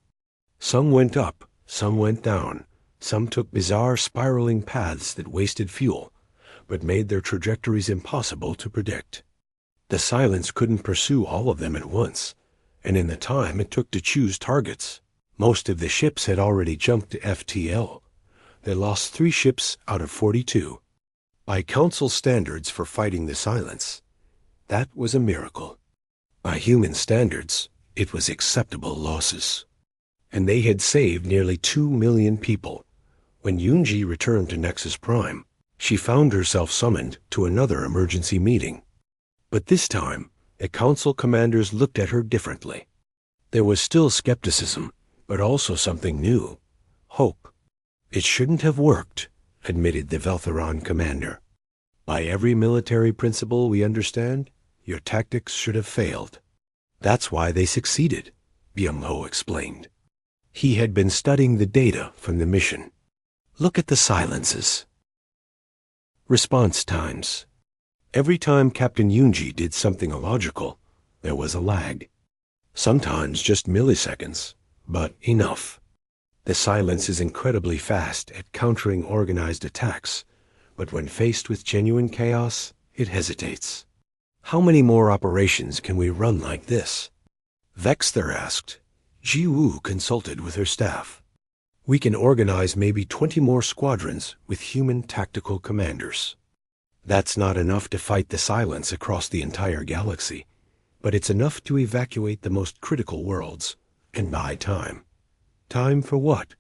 Some went up, some went down, some took bizarre spiraling paths that wasted fuel, but made their trajectories impossible to predict. The Silence couldn't pursue all of them at once, and in the time it took to choose targets, most of the ships had already jumped to FTL. They lost 3 ships out of 42. By Council standards for fighting the Silence, that was a miracle. By human standards, it was acceptable losses. And they had saved nearly 2 million people. When Yunji returned to Nexus Prime, she found herself summoned to another emergency meeting. But this time, the Council commanders looked at her differently. There was still skepticism, but also something new: hope. "It shouldn't have worked," admitted the Veltheron commander. "By every military principle we understand, your tactics should have failed. That's why they succeeded," Byung-ho explained. He had been studying the data from the mission. "Look at the Silences." Response times. Every time Captain Yunji did something illogical, there was a lag. Sometimes just milliseconds, but enough. The Silence is incredibly fast at countering organized attacks, but when faced with genuine chaos, it hesitates. "How many more operations can we run like this?" Vexter asked. Ji-Woo consulted with her staff. "We can organize maybe 20 more squadrons with human tactical commanders. That's not enough to fight the Silence across the entire galaxy, but it's enough to evacuate the most critical worlds and buy time." "Time for what?"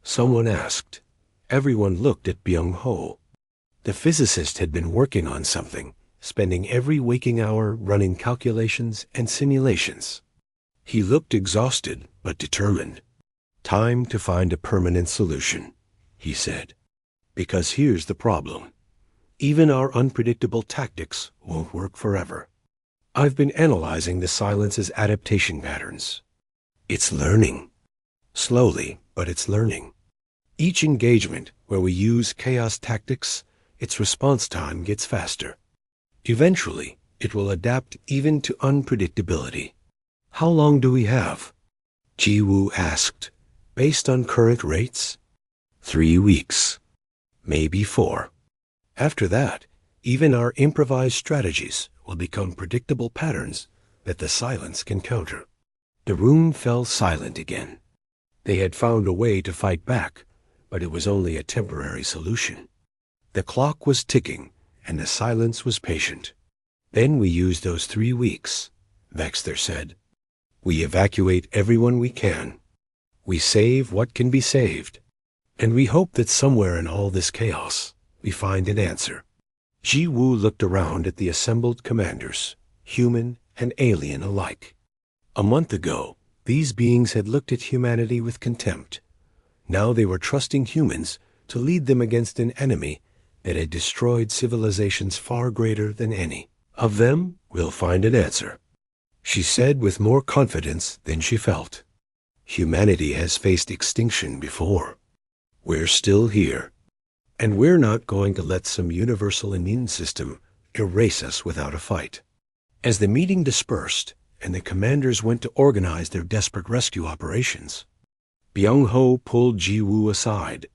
someone asked. Everyone looked at Byung-ho. The physicist had been working on something, spending every waking hour running calculations and simulations. He looked exhausted but determined. "Time to find a permanent solution," he said. "Because here's the problem. Even our unpredictable tactics won't work forever. I've been analyzing the Silence's adaptation patterns. It's learning. Slowly, but it's learning. Each engagement where we use chaos tactics, its response time gets faster. Eventually, it will adapt even to unpredictability." "How long do we have?" Ji-Woo asked. "Based on current rates?" 3 weeks. Maybe 4. After that, even our improvised strategies will become predictable patterns that the Silence can counter." The room fell silent again. They had found a way to fight back, but it was only a temporary solution. The clock was ticking, and the Silence was patient. "Then we use those 3 weeks," Vexter said. "We evacuate everyone we can. We save what can be saved. And we hope that somewhere in all this chaos, we find an answer." Ji-Woo looked around at the assembled commanders, human and alien alike. A month ago, these beings had looked at humanity with contempt. Now they were trusting humans to lead them against an enemy that had destroyed civilizations far greater than any. Of them, we'll find an answer, she said with more confidence than she felt. Humanity has faced extinction before. We're still here, and we're not going to let some universal immune system erase us without a fight. As the meeting dispersed and the commanders went to organize their desperate rescue operations, Byung-ho pulled Ji-woo aside.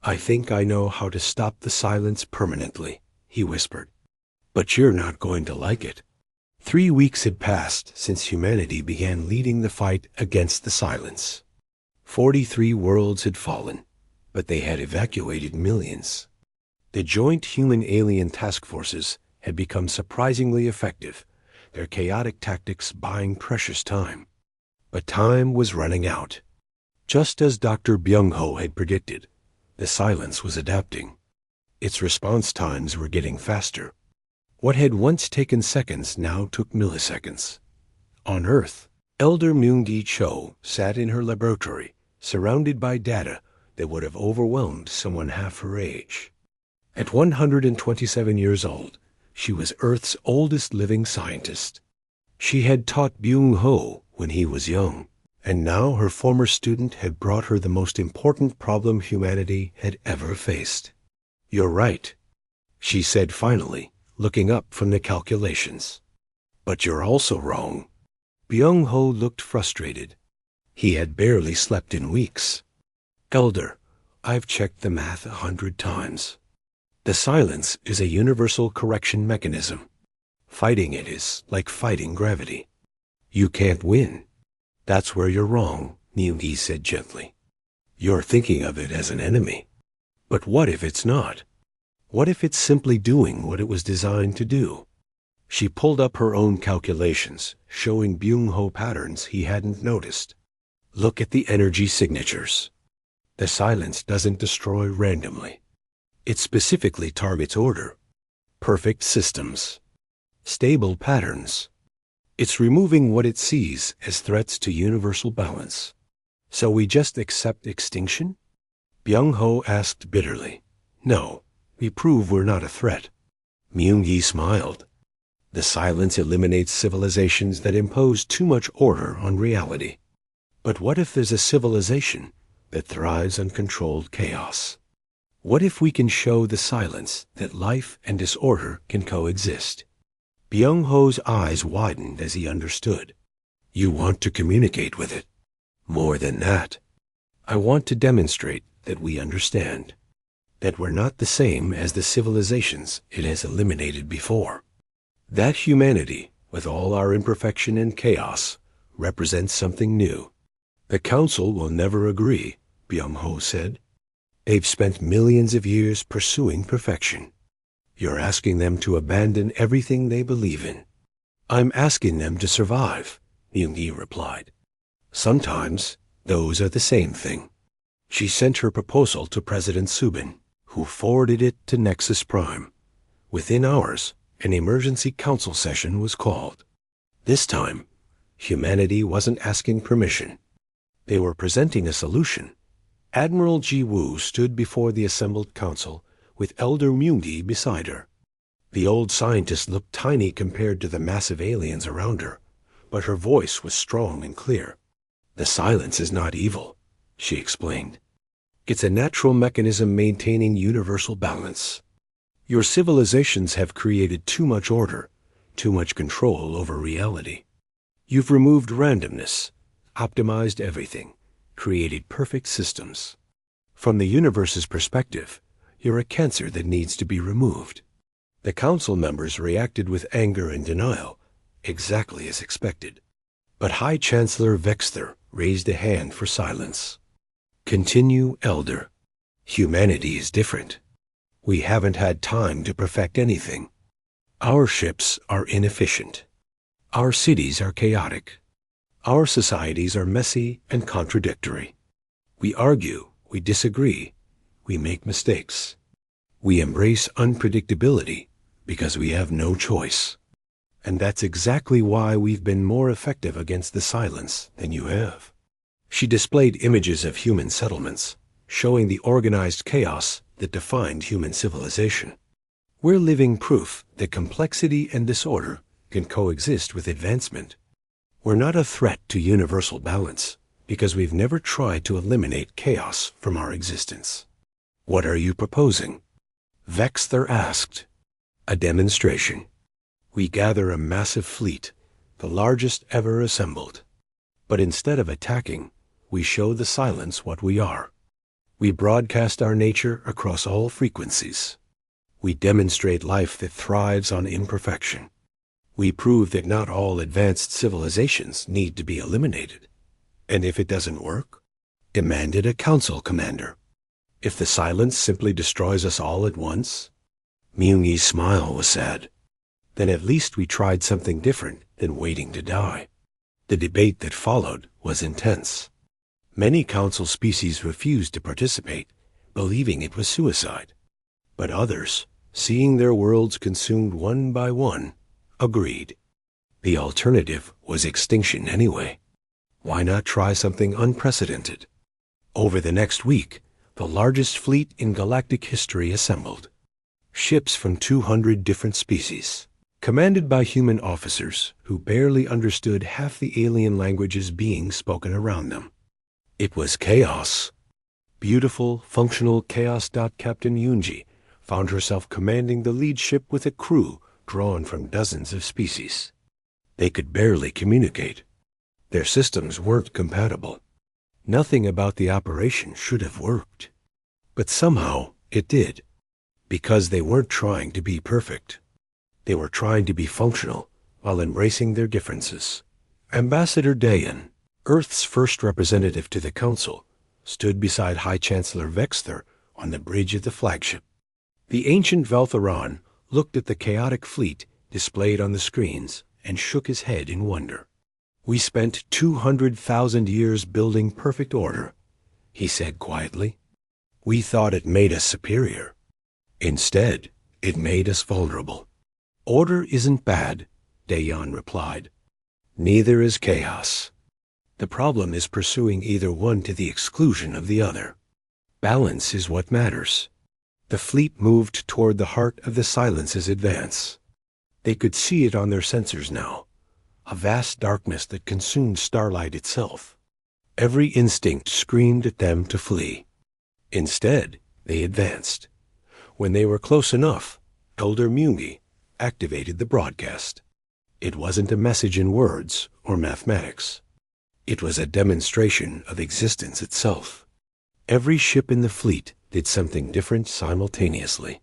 "I think I know how to stop the silence permanently," he whispered. "But you're not going to like it." 3 weeks had passed since humanity began leading the fight against the silence. 43 worlds had fallen, but they had evacuated millions. The joint human-alien task forces had become surprisingly effective, their chaotic tactics buying precious time. But time was running out. Just as Dr. Byung-ho had predicted, the silence was adapting. Its response times were getting faster. What had once taken seconds now took milliseconds. On Earth, Elder Myung-Gi Cho sat in her laboratory, surrounded by data that would have overwhelmed someone half her age. At 127 years old, she was Earth's oldest living scientist. She had taught Byung-ho when he was young, and now her former student had brought her the most important problem humanity had ever faced. "You're right," she said finally, looking up from the calculations. "But you're also wrong." Byung-ho looked frustrated. He had barely slept in weeks. "Elder, I've checked the math 100 times. The silence is a universal correction mechanism. Fighting it is like fighting gravity. You can't win." "That's where you're wrong," Myung-gi said gently. "You're thinking of it as an enemy. But what if it's not? What if it's simply doing what it was designed to do?" She pulled up her own calculations, showing Byung-ho patterns he hadn't noticed. "Look at the energy signatures. The silence doesn't destroy randomly. It specifically targets order, perfect systems, stable patterns. It's removing what it sees as threats to universal balance." "So we just accept extinction?" Byung-ho asked bitterly. "No, we prove we're not a threat." Myung-gi smiled. "The silence eliminates civilizations that impose too much order on reality. But what if there's a civilization that thrives on controlled chaos? What if we can show the silence that life and disorder can coexist?" Byung-ho's eyes widened as he understood. "You want to communicate with it. More than that, I want to demonstrate that we understand, that we're not the same as the civilizations it has eliminated before. That humanity, with all our imperfection and chaos, represents something new." "The Council will never agree," Byung-ho said. "They've spent millions of years pursuing perfection. You're asking them to abandon everything they believe in." "I'm asking them to survive," Myung-gi replied. "Sometimes those are the same thing." She sent her proposal to President Subin, who forwarded it to Nexus Prime. Within hours, an emergency council session was called. This time, humanity wasn't asking permission. They were presenting a solution. Admiral Ji-woo stood before the assembled council with Elder Myung-gi beside her. The old scientist looked tiny compared to the massive aliens around her, but her voice was strong and clear. "The silence is not evil," she explained. "It's a natural mechanism maintaining universal balance. Your civilizations have created too much order, too much control over reality. You've removed randomness, optimized everything, created perfect systems. From the universe's perspective, you're a cancer that needs to be removed." The council members reacted with anger and denial, exactly as expected. But High Chancellor Vexter raised a hand for silence. "Continue, Elder. Humanity is different. We haven't had time to perfect anything. Our ships are inefficient. Our cities are chaotic. Our societies are messy and contradictory. We argue, we disagree, we make mistakes. We embrace unpredictability because we have no choice. And that's exactly why we've been more effective against the silence than you have." She displayed images of human settlements, showing the organized chaos that defined human civilization. We're living proof that complexity and disorder can coexist with advancement. We're not a threat to universal balance because we've never tried to eliminate chaos from our existence. What are you proposing? Vexther asked. A demonstration. We gather a massive fleet, the largest ever assembled. But instead of attacking, we show the silence what we are. We broadcast our nature across all frequencies. We demonstrate life that thrives on imperfection. We prove that not all advanced civilizations need to be eliminated. And if it doesn't work, demanded a council commander. If the silence simply destroys us all at once? Myungi's smile was sad. Then at least we tried something different than waiting to die. The debate that followed was intense. Many council species refused to participate, believing it was suicide. But others, seeing their worlds consumed one by one, agreed. The alternative was extinction anyway. Why not try something unprecedented? Over the next week, the largest fleet in galactic history assembled. Ships from 200 different species, commanded by human officers who barely understood half the alien languages being spoken around them. It was chaos. Beautiful, functional chaos. Captain Yunji found herself commanding the lead ship with a crew drawn from dozens of species. They could barely communicate. Their systems weren't compatible. Nothing about the operation should have worked. But somehow it did. Because they weren't trying to be perfect. They were trying to be functional while embracing their differences. Ambassador Dayan, Earth's first representative to the Council, stood beside High Chancellor Vexther on the bridge of the flagship. The ancient Valtheron looked at the chaotic fleet displayed on the screens and shook his head in wonder. "We spent 200,000 years building perfect order," he said quietly. "We thought it made us superior. Instead, it made us vulnerable." "Order isn't bad," Dayan replied. "Neither is chaos. The problem is pursuing either one to the exclusion of the other. Balance is what matters." The fleet moved toward the heart of the silence's advance. They could see it on their sensors now, a vast darkness that consumed starlight itself. Every instinct screamed at them to flee. Instead, they advanced. When they were close enough, Elder Myungi activated the broadcast. It wasn't a message in words or mathematics. It was a demonstration of existence itself. Every ship in the fleet did something different simultaneously.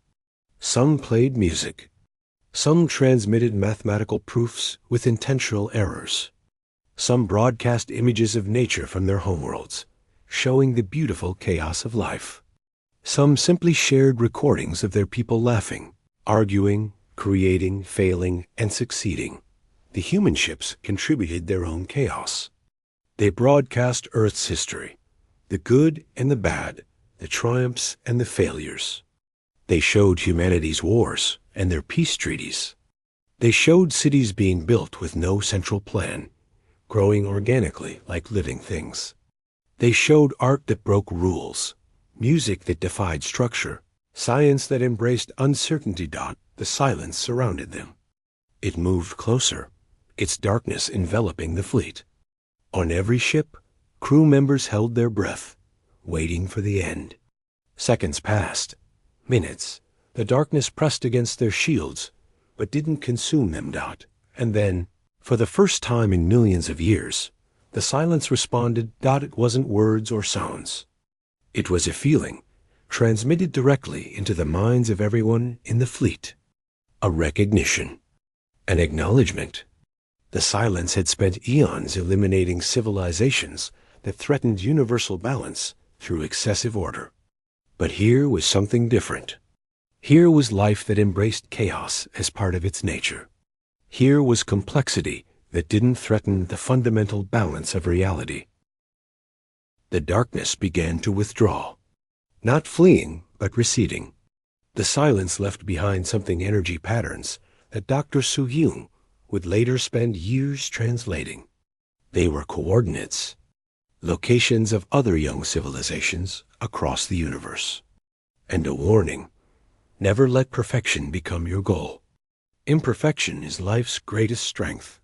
Some played music. Some transmitted mathematical proofs with intentional errors. Some broadcast images of nature from their homeworlds, showing the beautiful chaos of life. Some simply shared recordings of their people laughing, arguing, creating, failing, and succeeding. The human ships contributed their own chaos. They broadcast Earth's history, the good and the bad, the triumphs and the failures. They showed humanity's wars and their peace treaties. They showed cities being built with no central plan, growing organically like living things. They showed art that broke rules, music that defied structure, science that embraced uncertainty. The silence surrounded them. It moved closer, its darkness enveloping the fleet. On every ship, crew members held their breath, waiting for the end. Seconds passed, minutes. The darkness pressed against their shields, but didn't consume them. And then, for the first time in millions of years, the silence responded. It wasn't words or sounds. It was a feeling, transmitted directly into the minds of everyone in the fleet. A recognition, an acknowledgement. The silence had spent eons eliminating civilizations that threatened universal balance through excessive order. But here was something different. Here was life that embraced chaos as part of its nature. Here was complexity that didn't threaten the fundamental balance of reality. The darkness began to withdraw, not fleeing, but receding. The silence left behind something energy patterns that Dr. Su-Hyung would later spend years translating. They were coordinates, locations of other young civilizations across the universe. And a warning: never let perfection become your goal. Imperfection is life's greatest strength.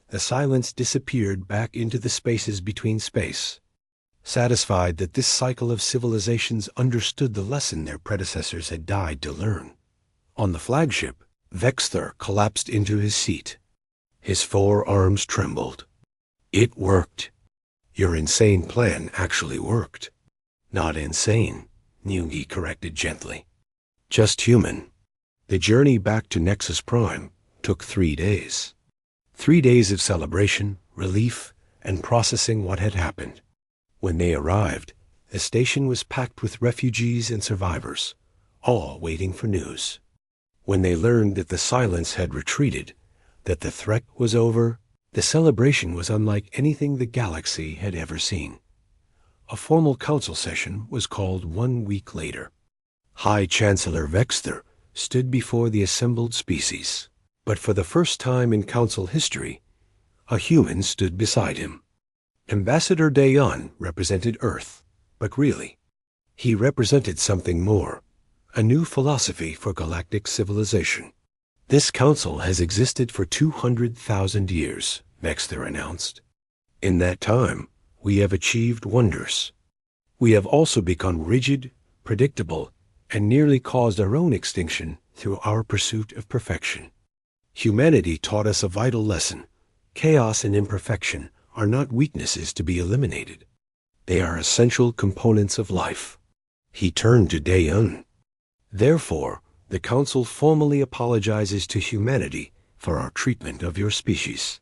The silence disappeared back into the spaces between space, satisfied that this cycle of civilizations understood the lesson their predecessors had died to learn. On the flagship, Vexthor collapsed into his seat. His forearms trembled. It worked. Your insane plan actually worked. Not insane, Nyungi corrected gently. Just human. The journey back to Nexus Prime took 3 days. 3 days of celebration, relief, and processing what had happened. When they arrived, the station was packed with refugees and survivors, all waiting for news. When they learned that the silence had retreated, that the threat was over, the celebration was unlike anything the galaxy had ever seen. A formal council session was called 1 week later. High Chancellor Vexthor stood before the assembled species, but for the first time in council history, a human stood beside him. Ambassador Dayon represented Earth, but really, he represented something more, a new philosophy for galactic civilization. This council has existed for 200,000 years, Vexthor announced. In that time, we have achieved wonders. We have also become rigid, predictable, and nearly caused our own extinction through our pursuit of perfection. Humanity taught us a vital lesson. Chaos and imperfection are not weaknesses to be eliminated. They are essential components of life. He turned to Dayon. Therefore, the Council formally apologizes to humanity for our treatment of your species.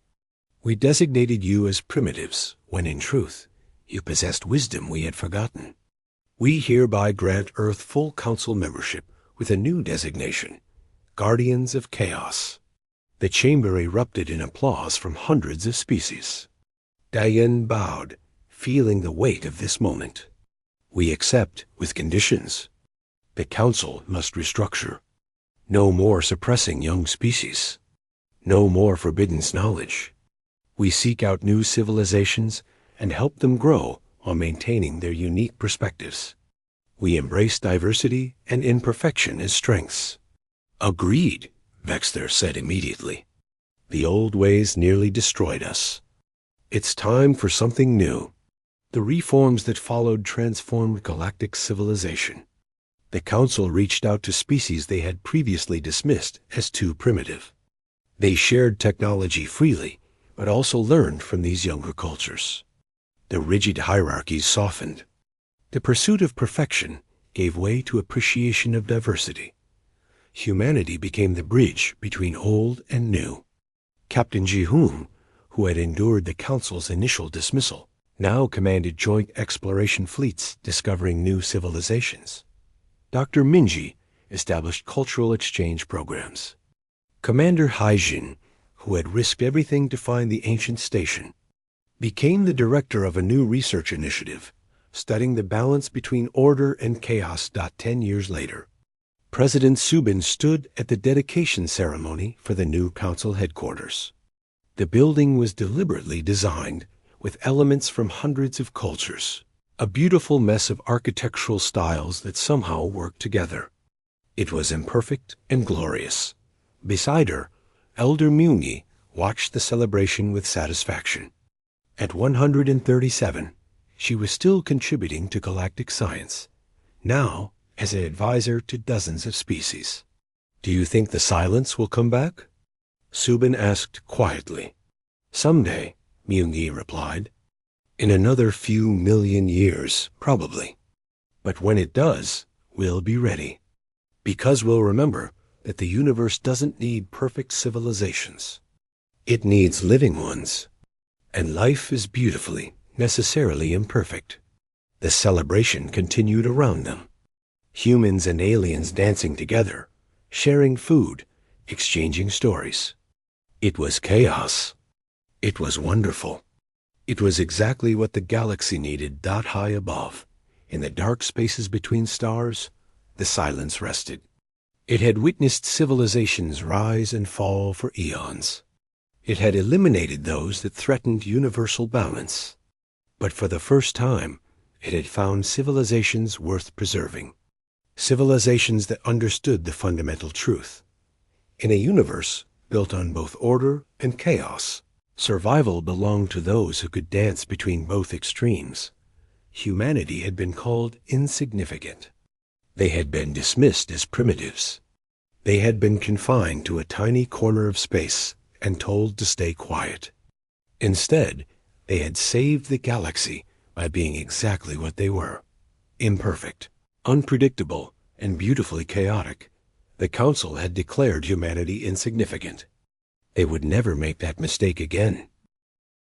We designated you as primitives, when in truth, you possessed wisdom we had forgotten. We hereby grant Earth full Council membership with a new designation, Guardians of Chaos. The chamber erupted in applause from hundreds of species. Dayon bowed, feeling the weight of this moment. We accept with conditions. The Council must restructure. No more suppressing young species. No more forbidden knowledge. We seek out new civilizations and help them grow while maintaining their unique perspectives. We embrace diversity and imperfection as strengths. Agreed, Vexthor said immediately. The old ways nearly destroyed us. It's time for something new. The reforms that followed transformed galactic civilization. The Council reached out to species they had previously dismissed as too primitive. They shared technology freely, but also learned from these younger cultures. The rigid hierarchies softened. The pursuit of perfection gave way to appreciation of diversity. Humanity became the bridge between old and new. Captain Ji-hoon, who had endured the Council's initial dismissal, now commanded joint exploration fleets discovering new civilizations. Dr. Minji established cultural exchange programs. Commander Haijin, who had risked everything to find the ancient station, became the director of a new research initiative, studying the balance between order and chaos. 10 years later, President Subin stood at the dedication ceremony for the new council headquarters. The building was deliberately designed with elements from hundreds of cultures, a beautiful mess of architectural styles that somehow worked together. It was imperfect and glorious. Beside her, Elder Myungi watched the celebration with satisfaction. At 137, she was still contributing to galactic science, now as an advisor to dozens of species. Do you think the silence will come back? Subin asked quietly. Someday, Myungi replied. In another few million years, probably. But when it does, we'll be ready. Because we'll remember that the universe doesn't need perfect civilizations. It needs living ones. And life is beautifully, necessarily imperfect. The celebration continued around them. Humans and aliens dancing together, sharing food, exchanging stories. It was chaos. It was wonderful. It was exactly what the galaxy needed. High above, in the dark spaces between stars, the silence rested. It had witnessed civilizations rise and fall for eons. It had eliminated those that threatened universal balance. But for the first time, it had found civilizations worth preserving. civilizations that understood the fundamental truth. In a universe built on both order and chaos, survival belonged to those who could dance between both extremes. Humanity had been called insignificant. They had been dismissed as primitives. They had been confined to a tiny corner of space and told to stay quiet. Instead, they had saved the galaxy by being exactly what they were: imperfect, unpredictable, and beautifully chaotic. The Council had declared humanity insignificant. They would never make that mistake again.